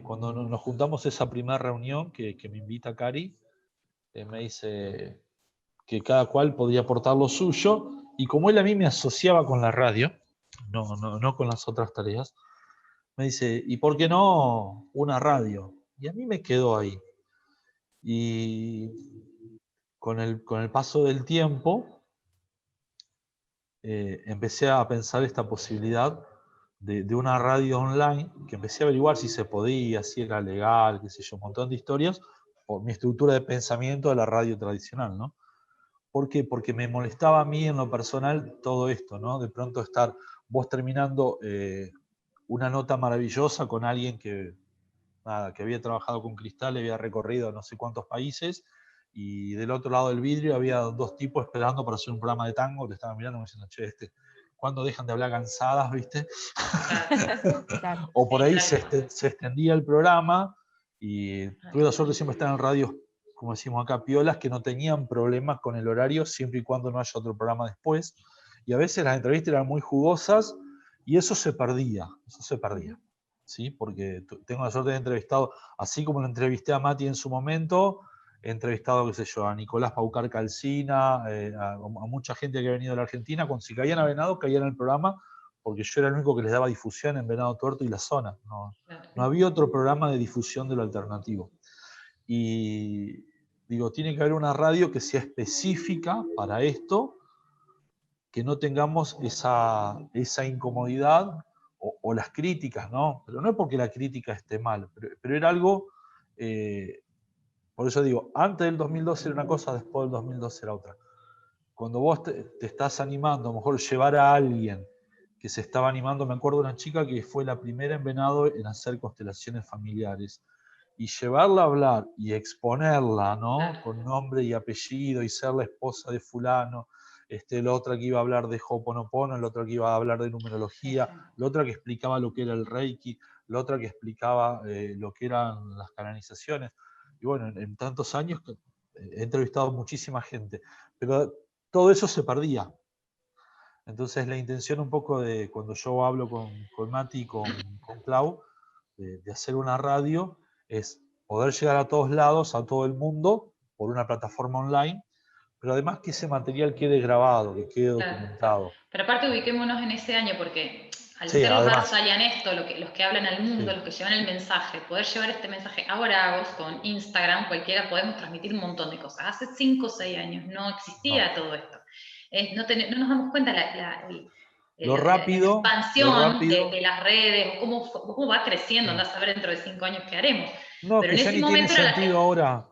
Speaker 3: cuando nos juntamos esa primera reunión que me invita Cari, me dice que cada cual podía aportar lo suyo, y como él a mí me asociaba con la radio, no con las otras tareas, me dice, ¿y por qué no una radio? Y a mí me quedó ahí. Y con el paso del tiempo, empecé a pensar esta posibilidad de una radio online, que empecé a averiguar si se podía, si era legal, qué sé yo, un montón de historias, por mi estructura de pensamiento de la radio tradicional, ¿no? ¿Por qué? Porque me molestaba a mí en lo personal todo esto, ¿no? De pronto estar vos terminando una nota maravillosa con alguien que, nada, que había trabajado con cristal, había recorrido no sé cuántos países, y del otro lado del vidrio había dos tipos esperando para hacer un programa de tango, te estaban mirando y me diciendo, che, ¿cuándo dejan de hablar cansadas, viste?
Speaker 1: Claro.
Speaker 3: O por
Speaker 2: Sí,
Speaker 3: ahí
Speaker 2: tal cual.
Speaker 3: se extendía el programa, y tuve la suerte de siempre estar en radios, como decimos acá, piolas, que no tenían problemas con el horario, siempre y cuando no haya otro programa después. Y a veces las entrevistas eran muy jugosas, y eso se perdía, ¿sí? Porque tengo la suerte de haber entrevistado, así como lo entrevisté a Mati en su momento, he entrevistado, qué sé yo, a Nicolás Paucar Calcina, a mucha gente que ha venido de la Argentina. Cuando si caían a Venado, caían en el programa, porque yo era el único que les daba difusión en Venado Tuerto y la zona. No había otro programa de difusión de lo alternativo. Y digo, tiene que haber una radio que sea específica para esto, que no tengamos esa incomodidad o las críticas, ¿no? Pero no es porque la crítica esté mal, pero era algo, por eso digo, antes del 2012 era una cosa, después del 2012 era otra. Cuando vos te estás animando, a lo mejor llevar a alguien que se estaba animando, me acuerdo de una chica que fue la primera en Venado en hacer constelaciones familiares, y llevarla a hablar y exponerla, ¿no?
Speaker 2: Claro.
Speaker 3: Con nombre y apellido, y ser la esposa de fulano, la otra que iba a hablar de Ho'oponopono, la otra que iba a hablar de
Speaker 2: Sí,
Speaker 3: numerología,
Speaker 2: sí.
Speaker 3: la otra que explicaba lo que era el Reiki, la otra que explicaba lo que eran las canalizaciones. Y bueno, en tantos años he entrevistado muchísima gente, pero todo eso se perdía. Entonces la intención un poco de cuando yo hablo con Mati y con Clau, de hacer una radio, es poder llegar a todos lados, a todo el mundo, por una plataforma online, pero además que ese material quede grabado, que quede
Speaker 2: Claro, claro.
Speaker 3: documentado.
Speaker 2: Pero aparte ubiquémonos en ese año, porque al
Speaker 3: Sí,
Speaker 2: ser los
Speaker 3: además.
Speaker 2: Arsayan esto, los que hablan al mundo,
Speaker 3: Sí,
Speaker 2: los que llevan el mensaje, poder llevar este mensaje ahora vos con Instagram, cualquiera podemos transmitir un montón de cosas. Hace 5 o 6 años no existía
Speaker 3: no.
Speaker 2: todo esto. No nos damos cuenta
Speaker 3: Lo
Speaker 2: la
Speaker 3: rápido,
Speaker 2: expansión de las redes, cómo va creciendo,
Speaker 3: sí.
Speaker 2: andás a saber dentro de 5 años qué haremos.
Speaker 3: No,
Speaker 2: Pero
Speaker 3: que
Speaker 2: en
Speaker 3: ya
Speaker 2: ese
Speaker 3: ni tiene
Speaker 2: momento era
Speaker 3: sentido ahora.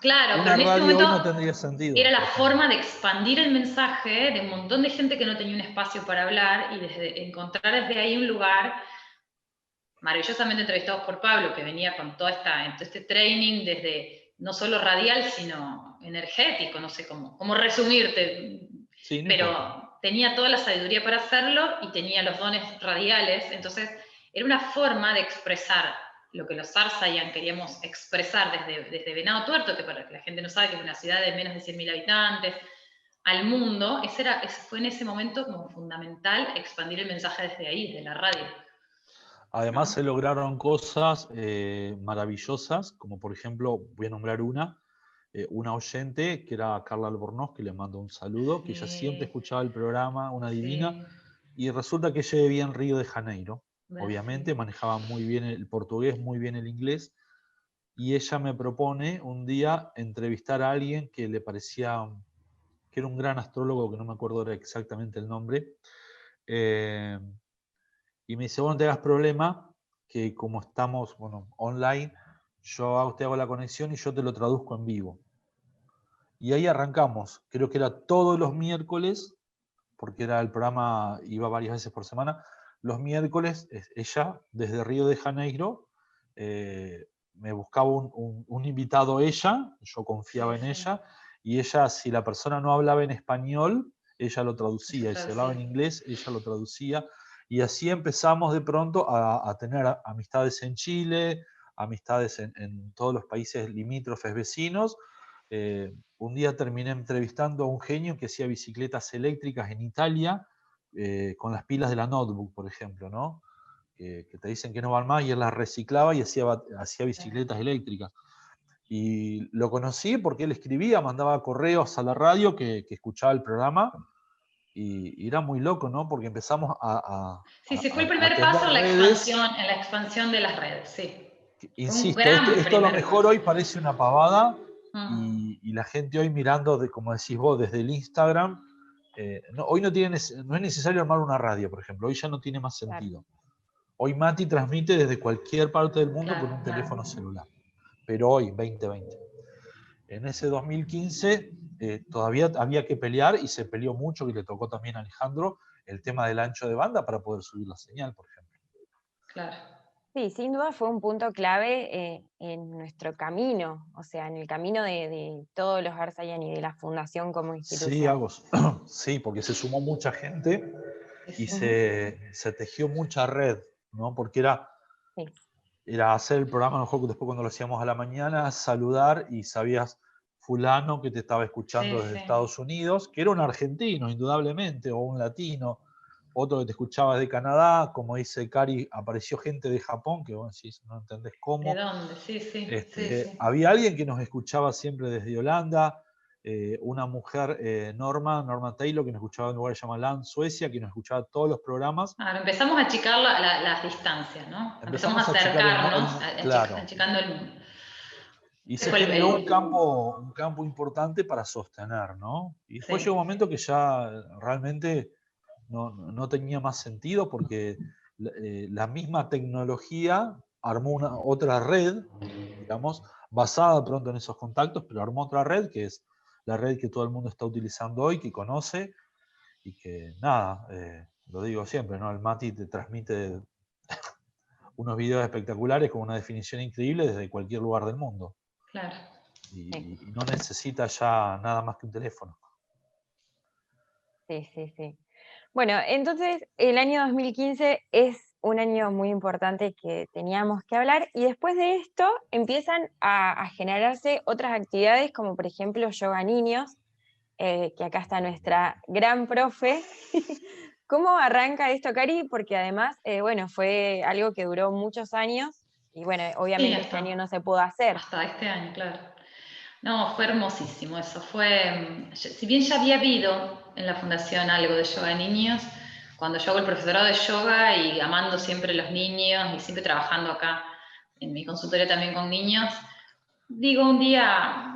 Speaker 2: claro, pero
Speaker 3: Una
Speaker 2: en ese
Speaker 3: radio
Speaker 2: momento
Speaker 3: hoy no tendría sentido,
Speaker 2: era la
Speaker 3: por ejemplo.
Speaker 2: forma de expandir el mensaje de un montón de gente que no tenía un espacio para hablar y encontrar desde ahí un lugar maravillosamente entrevistados por Pablo, que venía con todo este training desde no solo radial, sino energético, no sé cómo resumirte,
Speaker 3: Sí, no importa.
Speaker 2: pero tenía toda la sabiduría para hacerlo y tenía los dones radiales, entonces era una forma de expresar lo que los Arsayan queríamos expresar desde Venado Tuerto, que para que la gente no sabe que es una ciudad de menos de 100.000 habitantes, al mundo. Fue en ese momento como fundamental expandir el mensaje desde ahí, desde la radio.
Speaker 3: Además se
Speaker 2: ¿No?
Speaker 3: lograron cosas maravillosas, como por ejemplo, voy a nombrar una oyente que era Carla Albornoz, que le mando un saludo, que ella siempre
Speaker 2: Sí,
Speaker 3: escuchaba el programa, una divina,
Speaker 2: sí,
Speaker 3: y resulta que ella vivía en Río de Janeiro,
Speaker 2: Brasil.
Speaker 3: obviamente, manejaba muy bien el portugués, muy bien el inglés, y ella me propone un día entrevistar a alguien que le parecía que era un gran astrólogo, que no me acuerdo ahora exactamente el nombre, eh, y me dice, vos no te hagas problema, que como estamos online, te hago la conexión y yo te lo traduzco en vivo. Y ahí arrancamos, creo que era todos los miércoles, porque era el programa, iba varias veces por semana, los miércoles ella, desde Río de Janeiro, me buscaba un invitado ella, yo
Speaker 2: Sí,
Speaker 3: confiaba en
Speaker 2: sí.
Speaker 3: ella, y ella, si la persona no hablaba en español, ella lo
Speaker 2: Eso
Speaker 3: traducía, y si hablaba
Speaker 2: traducía.
Speaker 3: en inglés, ella lo traducía, y así empezamos de pronto a tener amistades en Chile, amistades en todos los países limítrofes vecinos. Un día terminé entrevistando a un genio que hacía bicicletas eléctricas en Italia, con las pilas de la notebook, por ejemplo, ¿no? Que te dicen que no van más, y él las reciclaba y hacía bicicletas eléctricas. Y lo conocí porque él escribía, mandaba correos a la radio que escuchaba el programa, y era muy loco, ¿no? Porque empezamos
Speaker 2: Sí, sí, fue el
Speaker 3: a
Speaker 2: primer
Speaker 3: tener
Speaker 2: paso en
Speaker 3: redes.
Speaker 2: en la expansión de las redes, sí.
Speaker 3: Insisto,
Speaker 2: gran
Speaker 3: esto a lo
Speaker 2: primer
Speaker 3: mejor
Speaker 2: paso.
Speaker 3: hoy parece una pavada
Speaker 2: Mm,
Speaker 3: y la gente hoy mirando, como decís vos, desde el Instagram, hoy no es necesario armar una radio, por ejemplo, hoy ya no tiene más
Speaker 1: Claro.
Speaker 3: sentido. Hoy Mati transmite desde cualquier parte del mundo con
Speaker 2: claro,
Speaker 3: un
Speaker 2: claro.
Speaker 3: teléfono celular, pero hoy, 2020. En ese 2015 todavía había que pelear y se peleó mucho, que le tocó también a Alejandro, el tema del ancho de banda para poder subir la señal, por ejemplo.
Speaker 2: Claro.
Speaker 1: Sí, sin duda fue un punto clave en nuestro camino, o sea, en el camino de todos los Arsayan y de la Fundación como
Speaker 3: Sí,
Speaker 1: institución.
Speaker 3: Agos. Sí, porque se sumó mucha gente y
Speaker 2: Sí.
Speaker 1: Ujú.
Speaker 3: se tejió mucha red, ¿no? Porque
Speaker 1: Sí,
Speaker 3: era hacer el programa, a lo mejor después cuando lo hacíamos a la mañana, saludar y sabías fulano que te estaba
Speaker 2: Sí,
Speaker 3: escuchando desde
Speaker 2: sí.
Speaker 3: Estados Unidos, que era un argentino, indudablemente, o un latino, otro que te escuchaba de Canadá, como dice Cari, apareció gente de Japón, que vos decís, no entendés
Speaker 2: ¿De
Speaker 3: cómo.
Speaker 2: dónde? Sí, sí, sí, sí.
Speaker 3: Había alguien que nos escuchaba siempre desde Holanda, una mujer, Norma Taylor, que nos escuchaba en un lugar que se llama Land, Suecia, que nos escuchaba todos los programas.
Speaker 2: Ahora empezamos a achicar las distancias, ¿no? Empezamos a
Speaker 3: Empezamos a achicar
Speaker 2: acercarnos,
Speaker 3: claro,
Speaker 2: achicando el...
Speaker 3: y
Speaker 2: Ese
Speaker 3: se
Speaker 2: fue
Speaker 3: generó un campo importante para sostener, ¿no? Y después llegó
Speaker 2: sí,
Speaker 3: un momento que ya realmente no tenía más sentido porque la misma tecnología armó otra red, digamos, basada pronto en esos contactos, pero armó otra red que es la red que todo el mundo está utilizando hoy, que conoce y que nada, lo digo siempre, ¿no? El Mati te transmite unos videos espectaculares con una definición increíble desde cualquier lugar del mundo.
Speaker 2: claro.
Speaker 1: sí,
Speaker 3: Y no necesita ya nada más que un teléfono.
Speaker 1: sí, sí, sí. Bueno, entonces el año 2015 es un año muy importante que teníamos que hablar y después de esto empiezan a generarse otras actividades como por ejemplo Yoga Niños, que acá está nuestra gran profe. ¿Cómo arranca esto, Cari? Porque además, bueno, fue algo que duró muchos años y bueno,
Speaker 2: Sí,
Speaker 1: obviamente este año no se pudo hacer.
Speaker 2: hasta este año, claro. No, fue hermosísimo eso. Si bien ya había habido en la fundación algo de yoga de niños, cuando yo hago el profesorado de yoga y amando siempre los niños y siempre trabajando acá en mi consultorio también con niños, digo un día,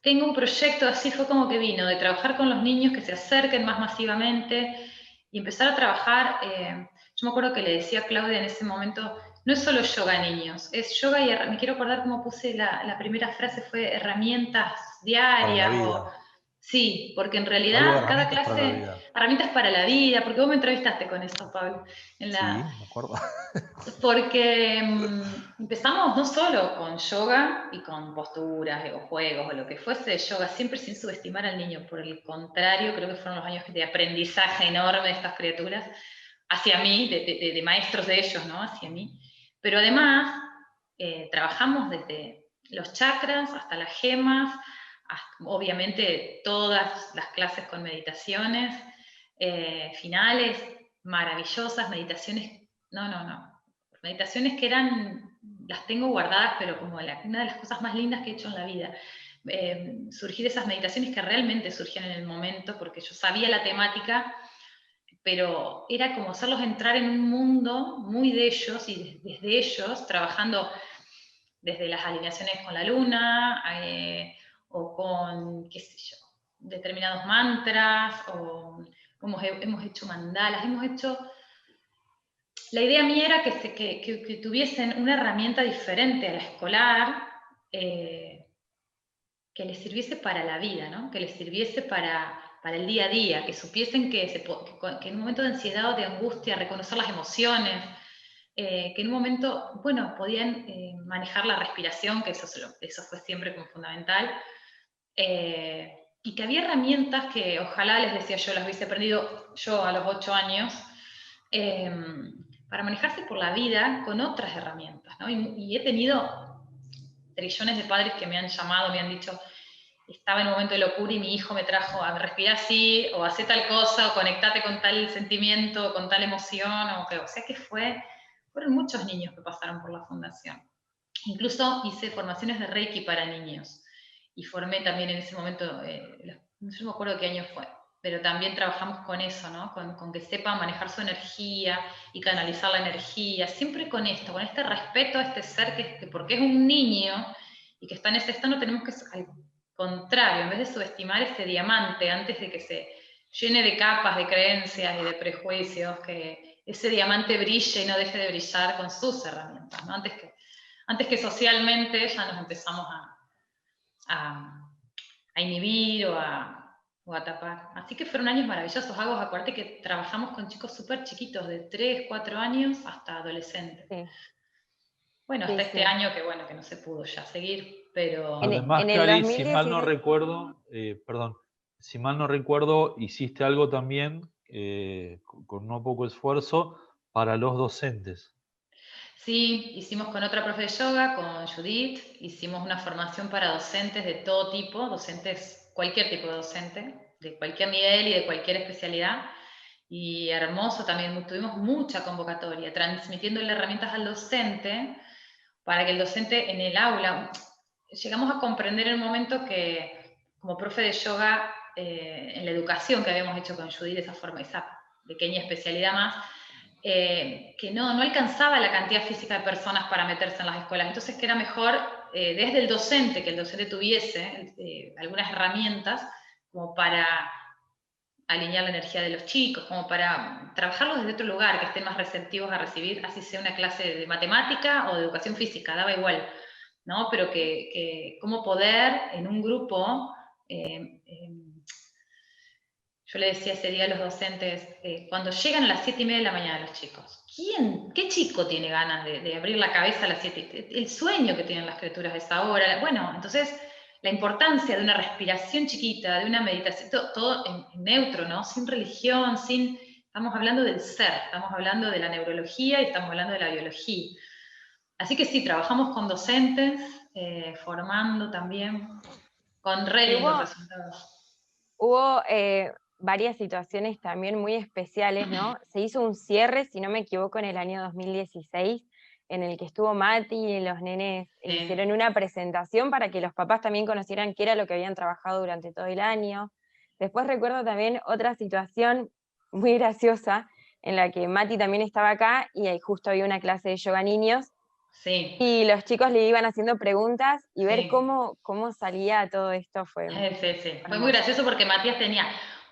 Speaker 2: tengo un proyecto, así fue como que vino, de trabajar con los niños que se acerquen más masivamente y empezar a trabajar. Yo me acuerdo que le decía a Claudia en ese momento, no es solo yoga niños, es yoga y me quiero acordar cómo puse la primera frase, fue herramientas
Speaker 3: Para la
Speaker 2: diarias o...
Speaker 3: vida.
Speaker 2: Sí, porque en
Speaker 3: Algo de
Speaker 2: realidad cada
Speaker 3: herramientas para la
Speaker 2: clase,
Speaker 3: vida.
Speaker 2: herramientas para la vida, porque vos me entrevistaste con eso, Pablo, en la,
Speaker 3: Sí, me acuerdo.
Speaker 2: porque empezamos no solo con yoga y con posturas o juegos o lo que fuese de yoga, siempre sin subestimar al niño. Por el contrario, creo que fueron los años de aprendizaje enorme de estas criaturas hacia mí, de maestros de ellos, ¿no? Hacia mí. Pero además, trabajamos desde los chakras hasta las gemas, obviamente todas las clases con meditaciones finales maravillosas, meditaciones, no, meditaciones que las tengo guardadas, pero como una de las cosas más lindas que he hecho en la vida. Surgir esas meditaciones que realmente surgían en el momento, porque yo sabía la temática, pero era como hacerlos entrar en un mundo muy de ellos y desde ellos, trabajando desde las alineaciones con la luna, o con, qué sé yo, determinados mantras, o hemos hecho mandalas, hemos hecho... La idea mía era que tuviesen una herramienta diferente a la escolar, que les sirviese para la vida, ¿no? Que les sirviese para el día a día, que supiesen que en un momento de ansiedad o de angustia, reconocer las emociones, que en un momento, bueno, podían manejar la respiración, que eso fue siempre como fundamental, y que había herramientas que ojalá, les decía yo, las hubiese aprendido yo a los 8 años, eh, para manejarse por la vida con otras herramientas, ¿no? Y he tenido trillones de padres que me han llamado, me han dicho, estaba en un momento de locura y mi hijo me trajo a respirar así, o hacer tal cosa, o conectate con tal sentimiento, o con tal emoción, o sea que fueron muchos niños que pasaron por la fundación. Incluso hice formaciones de Reiki para niños y formé también en ese momento, no me acuerdo qué año fue, pero también trabajamos con eso, ¿no? Con que sepan manejar su energía y canalizar la energía, siempre con esto, con este respeto a este ser que porque es un niño y que está en ese estado, tenemos que, al contrario, en vez de subestimar ese diamante antes de que se llene de capas de creencias y de prejuicios, que ese diamante brille y no deje de brillar con sus herramientas, ¿no? Antes que socialmente ya nos empezamos a inhibir o a tapar. Así que fueron años maravillosos, Agos. Acuérdate que trabajamos con chicos súper chiquitos, de 3, 4 años hasta adolescentes.
Speaker 1: Sí.
Speaker 2: Bueno, hasta
Speaker 1: Sí,
Speaker 2: este
Speaker 1: sí.
Speaker 2: año que bueno, que no se pudo ya seguir, pero...
Speaker 3: Además,
Speaker 1: En el
Speaker 3: Cari, si mal no
Speaker 1: 2016,
Speaker 3: recuerdo, perdón, si mal no recuerdo, hiciste algo también con no poco esfuerzo para los docentes.
Speaker 2: Sí, hicimos con otra profe de yoga, con Judith, hicimos una formación para docentes de todo tipo, docentes, cualquier tipo de docente, de cualquier nivel y de cualquier especialidad. Y hermoso también, tuvimos mucha convocatoria, transmitiéndole herramientas al docente para que el docente en el aula, llegamos a comprender en un momento que como profe de yoga, en la educación que habíamos hecho con Judith, esa forma, esa pequeña especialidad más, que no alcanzaba la cantidad física de personas para meterse en las escuelas, entonces que era mejor desde el docente, que el docente tuviese algunas herramientas como para alinear la energía de los chicos, como para trabajarlos desde otro lugar, que estén más receptivos a recibir, así sea una clase de matemática o de educación física, daba igual, ¿no? Pero que cómo poder en un grupo, yo le decía ese día a los docentes, cuando llegan a las 7:30 de la mañana los chicos, ¿qué chico tiene ganas de abrir la cabeza a las 7? El sueño que tienen las criaturas a esa hora. Bueno, entonces la importancia de una respiración chiquita, de una meditación, todo en neutro, ¿no? Sin religión, estamos hablando del ser, estamos hablando de la neurología y estamos hablando de la biología. Así que sí, trabajamos con docentes, formando también, con re lindos resultados.
Speaker 1: hubo varias situaciones también muy especiales, ¿no? Se hizo un cierre, si no me equivoco, en el año 2016, en el que estuvo Mati y los nenes hicieron una presentación para que los papás también conocieran qué era lo que habían trabajado durante todo el año. Después recuerdo también otra situación muy graciosa, en la que Mati también estaba acá y ahí justo había una clase de yoga niños,
Speaker 2: Sí.
Speaker 1: y los chicos le iban haciendo preguntas y ver
Speaker 2: Sí.
Speaker 1: cómo salía todo esto fue
Speaker 2: Sí. Fue muy
Speaker 1: hermoso.
Speaker 2: gracioso porque Matías tenía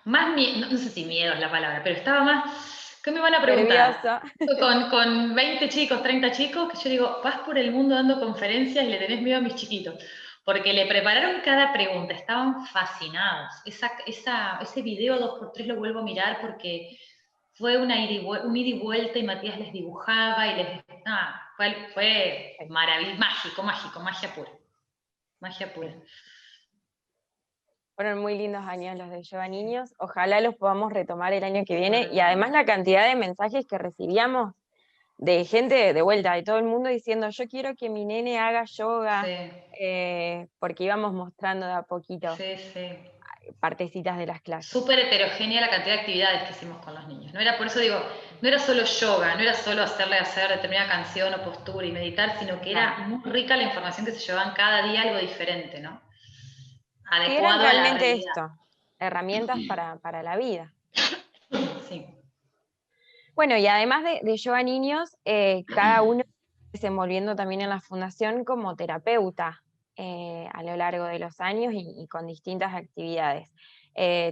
Speaker 2: más miedo, no sé si miedo es la palabra, pero estaba más, ¿qué me van a preguntar?
Speaker 1: Nervioso.
Speaker 2: Con 20 chicos, 30 chicos, que yo digo, vas por el mundo dando conferencias y le tenés miedo a mis chiquitos. Porque le prepararon cada pregunta, estaban fascinados. Ese video 2x3 lo vuelvo a mirar porque fue un ida y vuelta y Matías les dibujaba y fue maravilloso, mágico, magia pura. Magia pura.
Speaker 1: Fueron muy lindos años los de Yoga Niños, ojalá los podamos retomar el año que viene, y además la cantidad de mensajes que recibíamos de gente de vuelta, de todo el mundo diciendo, yo quiero que mi nene haga yoga, porque íbamos mostrando de a poquito partecitas de las clases.
Speaker 2: Súper heterogénea la cantidad de actividades que hicimos con los niños. No era, por eso digo, no era solo yoga, no era solo hacerle hacer determinada canción o postura y meditar, sino que era muy rica la información que se llevaban cada día, algo diferente, ¿no? Adecuado
Speaker 1: eran
Speaker 2: a la
Speaker 1: realmente
Speaker 2: realidad.
Speaker 1: esto, herramientas para la vida.
Speaker 2: Sí.
Speaker 1: Bueno, y además de Yoga Niños, cada uno desenvolviendo también en la fundación como terapeuta a lo largo de los años y con distintas actividades.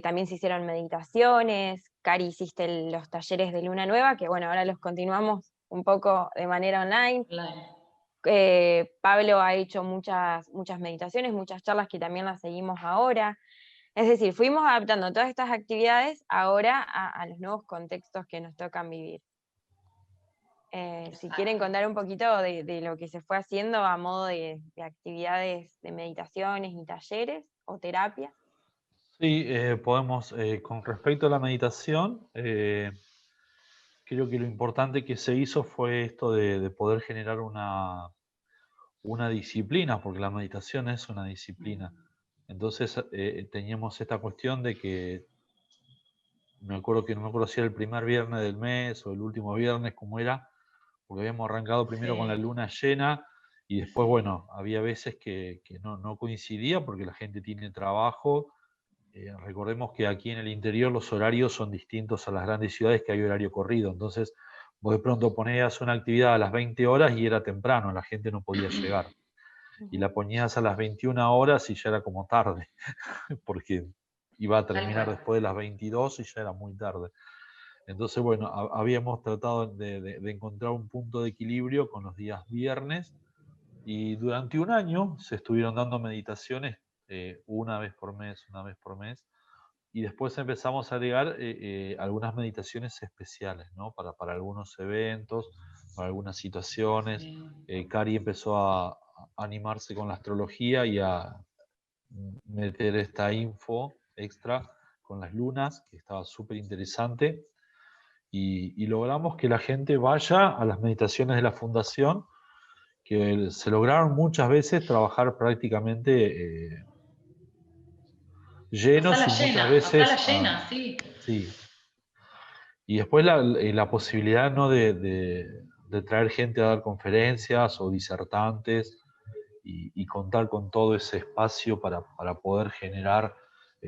Speaker 1: También se hicieron meditaciones, Cari hiciste los talleres de Luna Nueva, que bueno, ahora los continuamos un poco de manera online. Pablo ha hecho muchas meditaciones, muchas charlas que también las seguimos ahora. Es decir, fuimos adaptando todas estas actividades ahora a los nuevos contextos que nos tocan vivir. Si quieren contar un poquito de lo que se fue haciendo a modo de actividades de meditaciones y talleres o terapias.
Speaker 3: Sí, podemos, con respecto a la meditación, creo que lo importante que se hizo fue esto de poder generar una disciplina, porque la meditación es una disciplina. Entonces teníamos esta cuestión de que no me acuerdo si era el primer viernes del mes o el último viernes, como era, porque habíamos arrancado primero con la luna llena y después, bueno, había veces que no coincidía porque la gente tiene trabajo recordemos que aquí en el interior los horarios son distintos a las grandes ciudades, que hay horario corrido. Entonces, vos de pronto ponías una actividad a las 20 horas y era temprano, la gente no podía llegar. Y la ponías a las 21 horas y ya era como tarde, porque iba a terminar después de las 22 y ya era muy tarde. Entonces, bueno, habíamos tratado de encontrar un punto de equilibrio con los días viernes, y durante un año se estuvieron dando meditaciones una vez por mes, y después empezamos a agregar algunas meditaciones especiales, ¿no? Para algunos eventos, para algunas situaciones.
Speaker 2: Sí.
Speaker 3: Cari empezó a animarse con la astrología y a meter esta info extra con las lunas, que estaba súper interesante, y logramos que la gente vaya a las meditaciones de la fundación, que se lograron muchas veces trabajar prácticamente
Speaker 2: A
Speaker 3: llenos,
Speaker 2: sala
Speaker 3: y muchas
Speaker 2: llena, a sala
Speaker 3: veces
Speaker 2: llena, sí.
Speaker 3: sí. Y después la posibilidad, ¿no? de traer gente a dar conferencias o disertantes, y contar con todo ese espacio para poder generar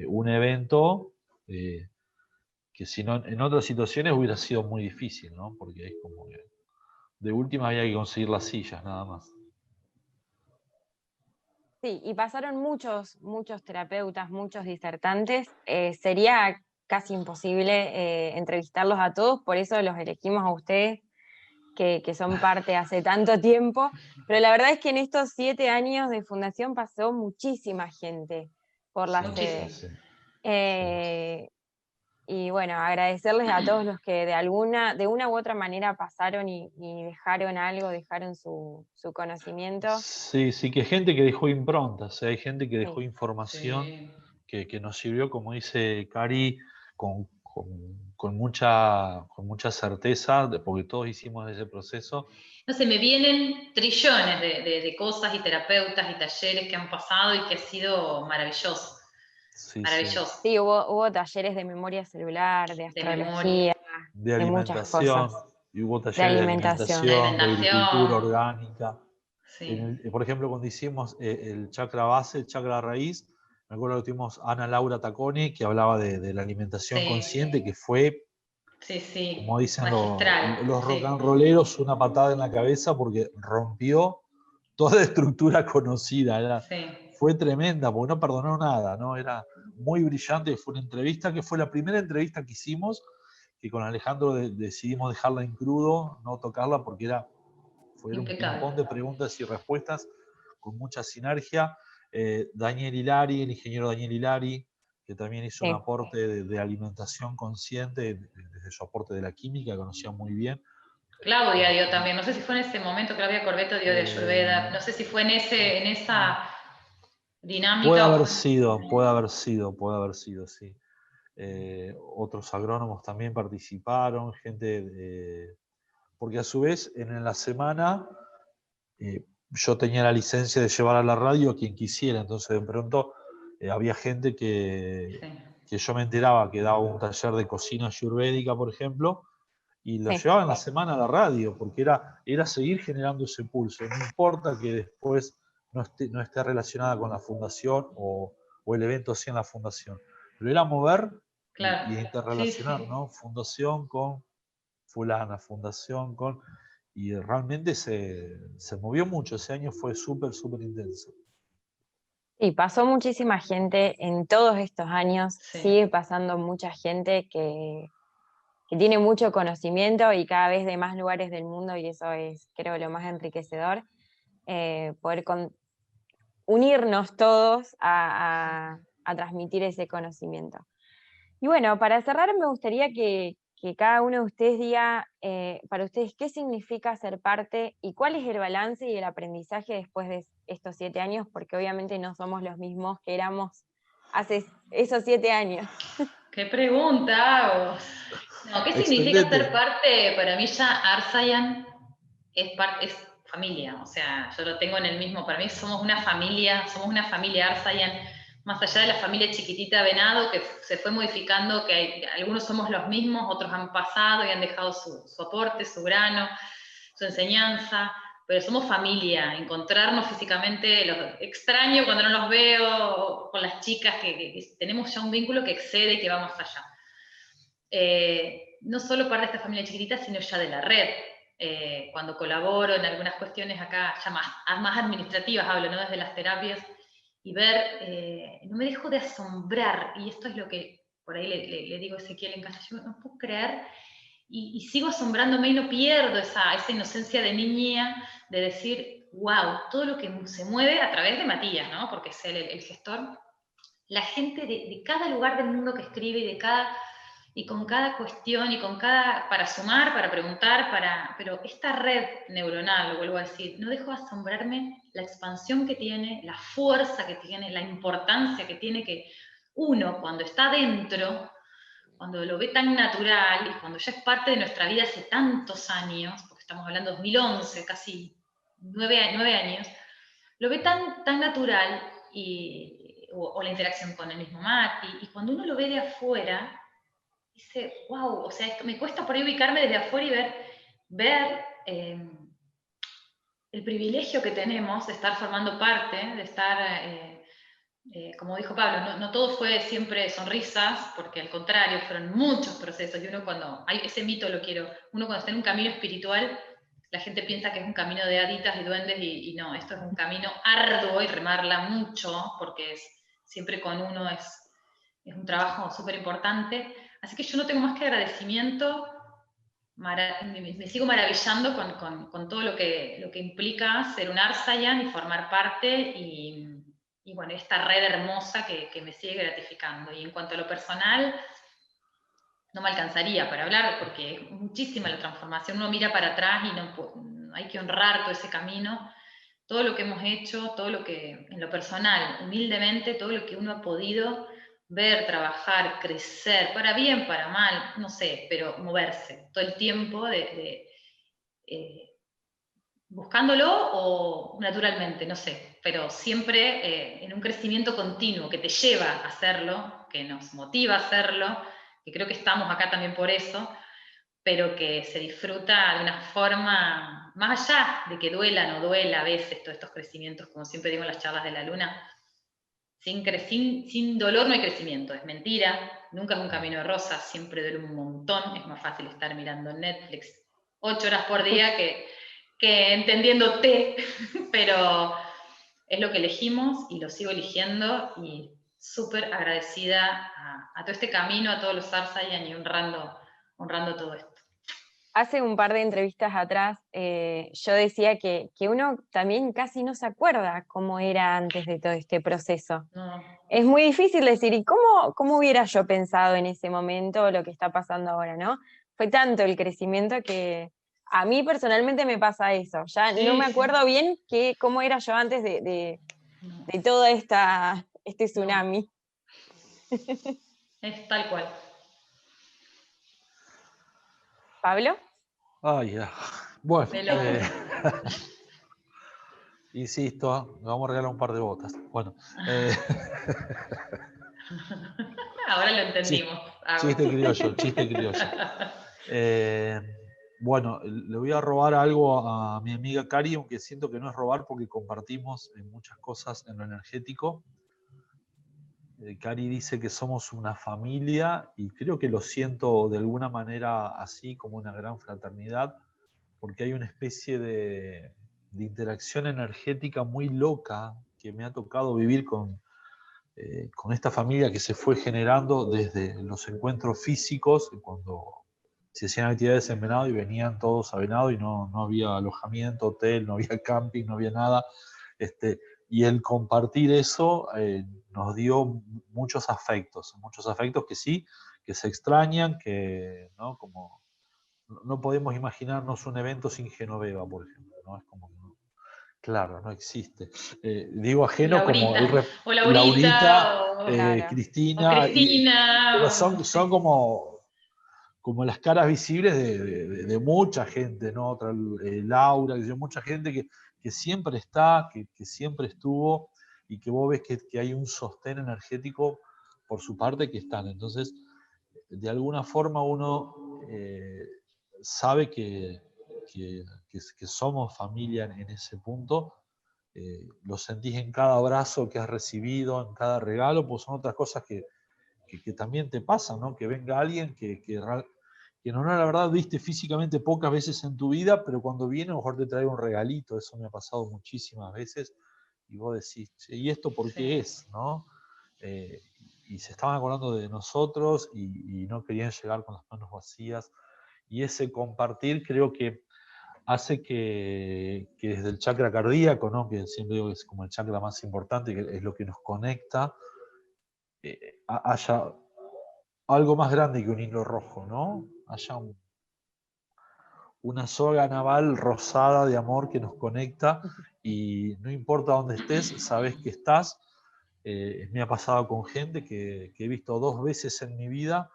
Speaker 3: un evento que si no, en otras situaciones hubiera sido muy difícil, ¿no? Porque es como que de última había que conseguir las sillas, nada más.
Speaker 1: Sí, y pasaron muchos terapeutas, muchos disertantes. Sería casi imposible entrevistarlos a todos, por eso los elegimos a ustedes, que son parte hace tanto tiempo. Pero la verdad es que en estos 7 años de fundación pasó muchísima gente por la
Speaker 3: Sí,
Speaker 1: sede.
Speaker 3: sí, sí.
Speaker 1: Eh, y bueno, agradecerles a todos los que de una u otra manera pasaron y dejaron algo, dejaron su conocimiento.
Speaker 3: Sí, sí, que gente que dejó improntas, hay gente que dejó
Speaker 1: Sí.
Speaker 3: información
Speaker 2: Sí.
Speaker 3: que nos sirvió, como dice Cari, con mucha certeza, porque todos hicimos ese proceso.
Speaker 2: No sé, me vienen trillones de cosas y terapeutas y talleres que han pasado y que ha sido maravilloso,
Speaker 3: Sí, sí.
Speaker 2: maravilloso,
Speaker 1: Sí, hubo talleres de memoria celular, de
Speaker 2: de memoria,
Speaker 1: astrología,
Speaker 3: De
Speaker 1: de muchas
Speaker 3: alimentación,
Speaker 1: cosas,
Speaker 3: y hubo
Speaker 1: de
Speaker 3: talleres de
Speaker 1: alimentación.
Speaker 2: de
Speaker 3: alimentación, de agricultura
Speaker 2: alimentación,
Speaker 3: orgánica.
Speaker 2: sí,
Speaker 3: Por ejemplo, cuando hicimos el chakra base, el chakra raíz, me acuerdo que tuvimos a Ana Laura Taconi, que hablaba de la alimentación
Speaker 2: sí,
Speaker 3: consciente, que fue,
Speaker 2: sí,
Speaker 3: como
Speaker 2: sí,
Speaker 3: dicen
Speaker 2: magistral,
Speaker 3: los rock and
Speaker 2: sí,
Speaker 3: rolleros, una patada en la cabeza, porque rompió toda estructura conocida.
Speaker 2: sí,
Speaker 3: Fue tremenda, porque no perdonó nada, ¿no? Era muy brillante. Fue una entrevista que fue la primera entrevista que hicimos, que con Alejandro decidimos dejarla en crudo, no tocarla, porque fue un
Speaker 2: impecable.
Speaker 3: ping-pong de preguntas y respuestas con mucha sinergia. Daniel Hilari, el ingeniero Daniel Hilari, que también hizo un
Speaker 1: Sí.
Speaker 3: aporte de alimentación consciente desde su aporte de la química, conocía muy bien.
Speaker 2: Claudia dio también, no sé si fue en ese momento, Claudia Corbeto dio de Ayurveda, no sé si fue en esa
Speaker 3: Puede
Speaker 2: dinámica o
Speaker 3: haber
Speaker 2: fue...
Speaker 3: sido, sí. Otros agrónomos también participaron, porque a su vez en la semana yo tenía la licencia de llevar a la radio a quien quisiera, entonces de pronto había gente
Speaker 2: Sí.
Speaker 3: que yo me enteraba que daba un taller de cocina ayurvédica, por ejemplo, y lo
Speaker 1: Sí.
Speaker 3: llevaba en la semana a la radio, porque era seguir generando ese pulso. No importa que después no esté relacionada con la fundación o el evento sea en la fundación, pero era mover
Speaker 2: Claro,
Speaker 3: y
Speaker 2: sí,
Speaker 3: interrelacionar,
Speaker 2: sí.
Speaker 3: ¿no? Fundación con fulana, fundación con... Y realmente se movió mucho, ese año fue súper, súper intenso.
Speaker 1: Y pasó muchísima gente en todos estos años,
Speaker 2: Sí.
Speaker 1: sigue pasando mucha gente que tiene mucho conocimiento y cada vez de más lugares del mundo, y eso es, creo, lo más enriquecedor, poder unirnos todos a transmitir ese conocimiento. Y bueno, para cerrar me gustaría que cada uno de ustedes diga para ustedes qué significa ser parte y cuál es el balance y el aprendizaje después de estos 7 años, porque obviamente no somos los mismos que éramos hace esos 7 años.
Speaker 2: ¿Qué pregunta vos? No, ¿qué significa
Speaker 3: Extendete.
Speaker 2: ser parte? Para mí ya Arsayan es familia, o sea, yo lo tengo en el mismo, para mí somos una familia Arsayan, más allá de la familia chiquitita Venado, que se fue modificando, que algunos somos los mismos, otros han pasado y han dejado su aporte, su grano, su enseñanza, pero somos familia. Encontrarnos físicamente, los extraño cuando no los veo, con las chicas, que tenemos ya un vínculo que excede y que va más allá. No solo parte de esta familia chiquitita, sino ya de la red. Cuando colaboro en algunas cuestiones acá, ya más administrativas hablo, ¿no? Desde las terapias, y ver, no me dejo de asombrar, y esto es lo que por ahí le digo a Ezequiel en casa, yo no puedo creer, y sigo asombrándome y no pierdo esa inocencia de niña, de decir, wow, todo lo que se mueve a través de Matías, ¿no? Porque es él el gestor, la gente de cada lugar del mundo que escribe y con cada cuestión y con cada, para sumar, para preguntar, pero esta red neuronal, lo vuelvo a decir, no dejo de asombrarme la expansión que tiene, la fuerza que tiene, la importancia que tiene, que uno cuando está dentro, cuando lo ve tan natural y cuando ya es parte de nuestra vida hace tantos años, porque estamos hablando de 2011, casi 9 años, lo ve tan natural o la interacción con el mismo Mati, y cuando uno lo ve de afuera, dice, wow, o sea, me cuesta por ahí ubicarme desde afuera y ver el privilegio que tenemos de estar formando parte, de estar, como dijo Pablo, no todo fue siempre sonrisas, porque al contrario, fueron muchos procesos, y uno cuando, ese mito lo quiero, uno cuando está en un camino espiritual, la gente piensa que es un camino de haditas y duendes, y no, esto es un camino arduo y remarla mucho, porque siempre con uno es un trabajo súper importante. Así que yo no tengo más que agradecimiento, me sigo maravillando con todo lo que implica ser un Arsayan y formar parte, y bueno, esta red hermosa que me sigue gratificando. Y en cuanto a lo personal, no me alcanzaría para hablar, porque es muchísima la transformación. Uno mira para atrás y no hay que honrar todo ese camino, todo lo que hemos hecho, todo lo que, en lo personal, humildemente, todo lo que uno ha podido ver, trabajar, crecer, para bien, para mal, no sé, pero moverse todo el tiempo buscándolo o naturalmente, no sé, pero siempre en un crecimiento continuo que te lleva a hacerlo, que nos motiva a hacerlo, que creo que estamos acá también por eso, pero que se disfruta de una forma, más allá de que duela o no duela a veces todos estos crecimientos, como siempre digo en las charlas de la luna, sin dolor no hay crecimiento, es mentira, nunca es un camino de rosas, siempre duele un montón, es más fácil estar mirando Netflix 8 horas por día que entendiéndote, pero es lo que elegimos y lo sigo eligiendo, y súper agradecida a todo este camino, a todos los Arsayan, y honrando todo esto.
Speaker 1: Hace un par de entrevistas atrás yo decía que uno también casi no se acuerda cómo era antes de todo este proceso.
Speaker 2: No.
Speaker 1: Es muy difícil decir, ¿y cómo hubiera yo pensado en ese momento lo que está pasando ahora, no? Fue tanto el crecimiento que a mí personalmente me pasa eso. Ya
Speaker 2: Sí,
Speaker 1: no me acuerdo bien cómo era yo antes de todo este tsunami.
Speaker 2: No. Es tal cual.
Speaker 1: ¿Pablo?
Speaker 3: Ya. Bueno,
Speaker 2: De loco.
Speaker 3: insisto, le vamos a regalar un par de botas. Bueno.
Speaker 2: Ahora lo entendimos.
Speaker 3: Chiste criollo. Bueno, le voy a robar algo a mi amiga Cari, aunque siento que no es robar porque compartimos muchas cosas en lo energético. Cari dice que somos una familia, y creo que lo siento de alguna manera así, como una gran fraternidad, porque hay una especie de interacción energética muy loca que me ha tocado vivir con esta familia, que se fue generando desde los encuentros físicos, cuando se hacían actividades en Venado y venían todos a Venado y no había alojamiento, hotel, no había camping, no había nada. Y el compartir eso nos dio muchos afectos que sí, que se extrañan, que ¿no? Como no podemos imaginarnos un evento sin Genoveva, por ejemplo, ¿no? Es como, claro, no existe. Digo ajeno como
Speaker 2: O Laurita,
Speaker 3: Laurita,
Speaker 1: Claro.
Speaker 2: o
Speaker 3: Cristina, pero
Speaker 2: Cristina.
Speaker 3: son como las caras visibles de mucha gente, ¿no? Otra, Laura, mucha gente que siempre está, que siempre estuvo, y que vos ves que hay un sostén energético por su parte que están. Entonces, de alguna forma uno sabe que que somos familia en ese punto. Lo sentís en cada abrazo que has recibido, en cada regalo, pues son otras cosas que también te pasan, ¿no? Que venga alguien que no, la verdad, viste físicamente pocas veces en tu vida, pero cuando viene a lo mejor te trae un regalito. Eso me ha pasado muchísimas veces, y vos decís, che, ¿y esto por qué es? ¿No? Y se estaban acordando de nosotros y no querían llegar con las manos vacías. Y ese compartir creo que hace que desde el chakra cardíaco, ¿no? Que siempre digo que es como el chakra más importante, que es lo que nos conecta, haya algo más grande que un hilo rojo, ¿no? Haya una soga naval rosada de amor que nos conecta, y no importa dónde estés, sabes que estás. Me ha pasado con gente que he visto 2 veces en mi vida,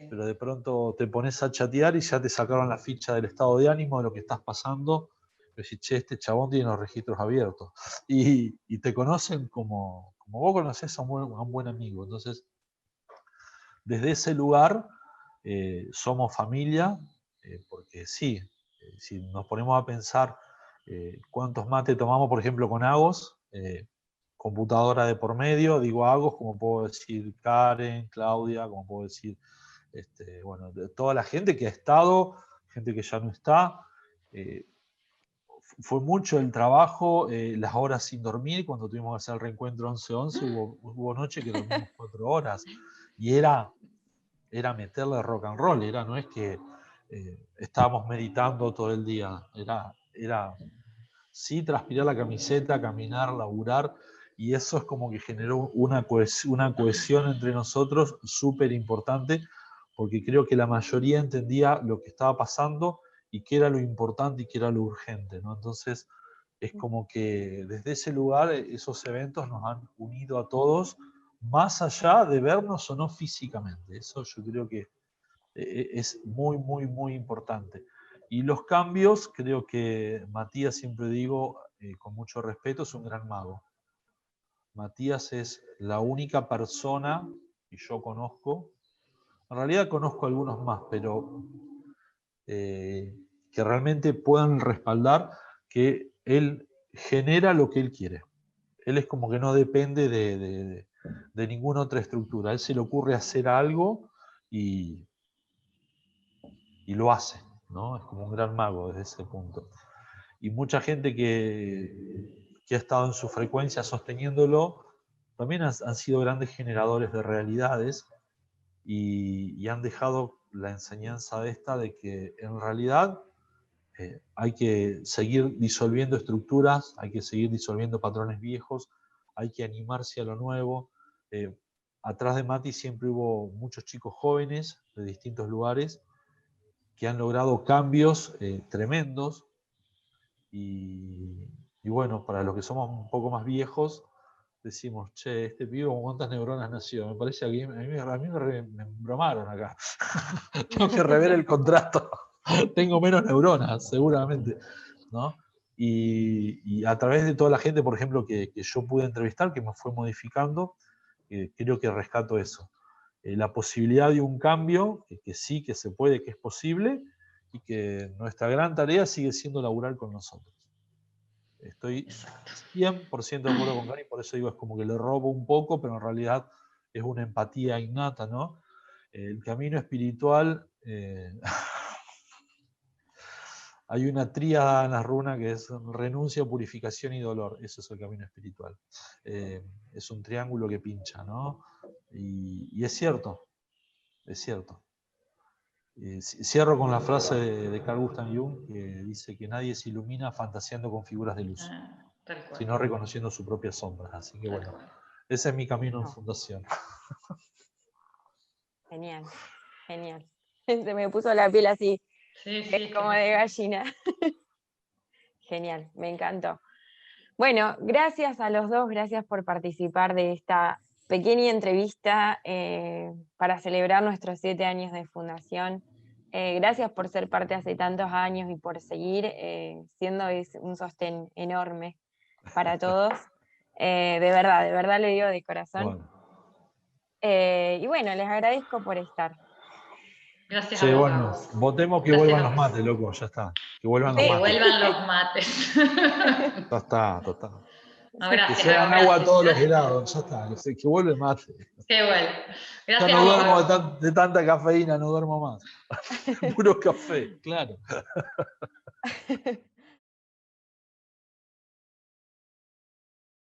Speaker 3: pero de pronto te pones a chatear y ya te sacaron la ficha del estado de ánimo, de lo que estás pasando. Pero decís, che, este chabón tiene los registros abiertos. Y te conocen como vos conocés a un buen amigo. Entonces, desde ese lugar somos familia, porque sí, si nos ponemos a pensar cuántos mates tomamos, por ejemplo, con Agos, computadora de por medio, digo Agos, como puedo decir Karen, Claudia, como puedo decir, bueno, de toda la gente que ha estado, gente que ya no está. Fue mucho el trabajo, las horas sin dormir. Cuando tuvimos que hacer el reencuentro 11-11, hubo noche que dormimos 4 horas, y era meterle rock and roll, no es que estábamos meditando todo el día, era sí transpirar la camiseta, caminar, laburar, y eso es como que generó una cohesión entre nosotros súper importante, porque creo que la mayoría entendía lo que estaba pasando y qué era lo importante y qué era lo urgente, ¿no? Entonces es como que desde ese lugar esos eventos nos han unido a todos, más allá de vernos o no físicamente. Eso yo creo que es muy, muy, muy importante. Y los cambios, creo que Matías, siempre digo, con mucho respeto, es un gran mago. Matías es la única persona que yo conozco, en realidad conozco algunos más, pero que realmente puedan respaldar que él genera lo que él quiere. Él es como que no depende de ninguna otra estructura. A él se le ocurre hacer algo y lo hace, ¿no? Es como un gran mago desde ese punto. Y mucha gente que ha estado en su frecuencia sosteniéndolo, también han sido grandes generadores de realidades, y han dejado la enseñanza de que en realidad hay que seguir disolviendo estructuras, hay que seguir disolviendo patrones viejos, hay que animarse a lo nuevo. Eh, Atrás de Mati siempre hubo muchos chicos jóvenes de distintos lugares que han logrado cambios tremendos, y bueno, para los que somos un poco más viejos, decimos, che, este pibe con cuántas neuronas nació. Me parece que a mí me embromaron acá. Tengo que rever el contrato. Tengo menos neuronas, seguramente, ¿no? Y a través de toda la gente, por ejemplo, que yo pude entrevistar, que me fue modificando, creo que rescato eso. La posibilidad de un cambio, que sí, que se puede, que es posible, y que nuestra gran tarea sigue siendo laburar con nosotros. Estoy 100% de acuerdo con Gary, por eso digo, es como que le robo un poco, pero en realidad es una empatía innata, ¿no? El camino espiritual, hay una tríada en la runa que es renuncia, purificación y dolor. Eso es el camino espiritual. Es un triángulo que pincha, ¿no? Y es cierto, es cierto. Cierro con la frase de Carl Gustav Jung, que dice que nadie se ilumina fantaseando con figuras de luz, sino reconociendo su propia sombra. Así que bueno, ese es mi camino en fundación.
Speaker 1: Genial, genial. Se me puso la piel así, como de gallina. Genial, me encantó. Bueno, gracias a los dos, gracias por participar de esta pequeña entrevista para celebrar nuestros 7 años de fundación. Gracias por ser parte hace tantos años y por seguir siendo un sostén enorme para todos. De verdad lo digo de corazón.
Speaker 3: Bueno.
Speaker 1: Y bueno, les agradezco por estar.
Speaker 2: Gracias
Speaker 3: Che,
Speaker 2: a vos,
Speaker 3: bueno,
Speaker 2: Gabs.
Speaker 3: votemos que
Speaker 2: Gracias
Speaker 3: vuelvan
Speaker 2: a
Speaker 3: los
Speaker 2: vos.
Speaker 3: mates, loco, ya está. Que vuelvan los
Speaker 2: Que
Speaker 3: mates.
Speaker 2: vuelvan los mates.
Speaker 3: Ya está, total.
Speaker 2: No,
Speaker 3: Que
Speaker 2: gracias,
Speaker 3: sean
Speaker 2: Gabs,
Speaker 3: agua a
Speaker 2: gracias.
Speaker 3: todos los grados, ya está. Que vuelve el mate.
Speaker 2: Qué bueno.
Speaker 3: Ya
Speaker 2: Gracias
Speaker 3: no
Speaker 2: a vos,
Speaker 3: duermo
Speaker 2: Gabs.
Speaker 3: de tanta cafeína, no duermo más. Puro café, claro.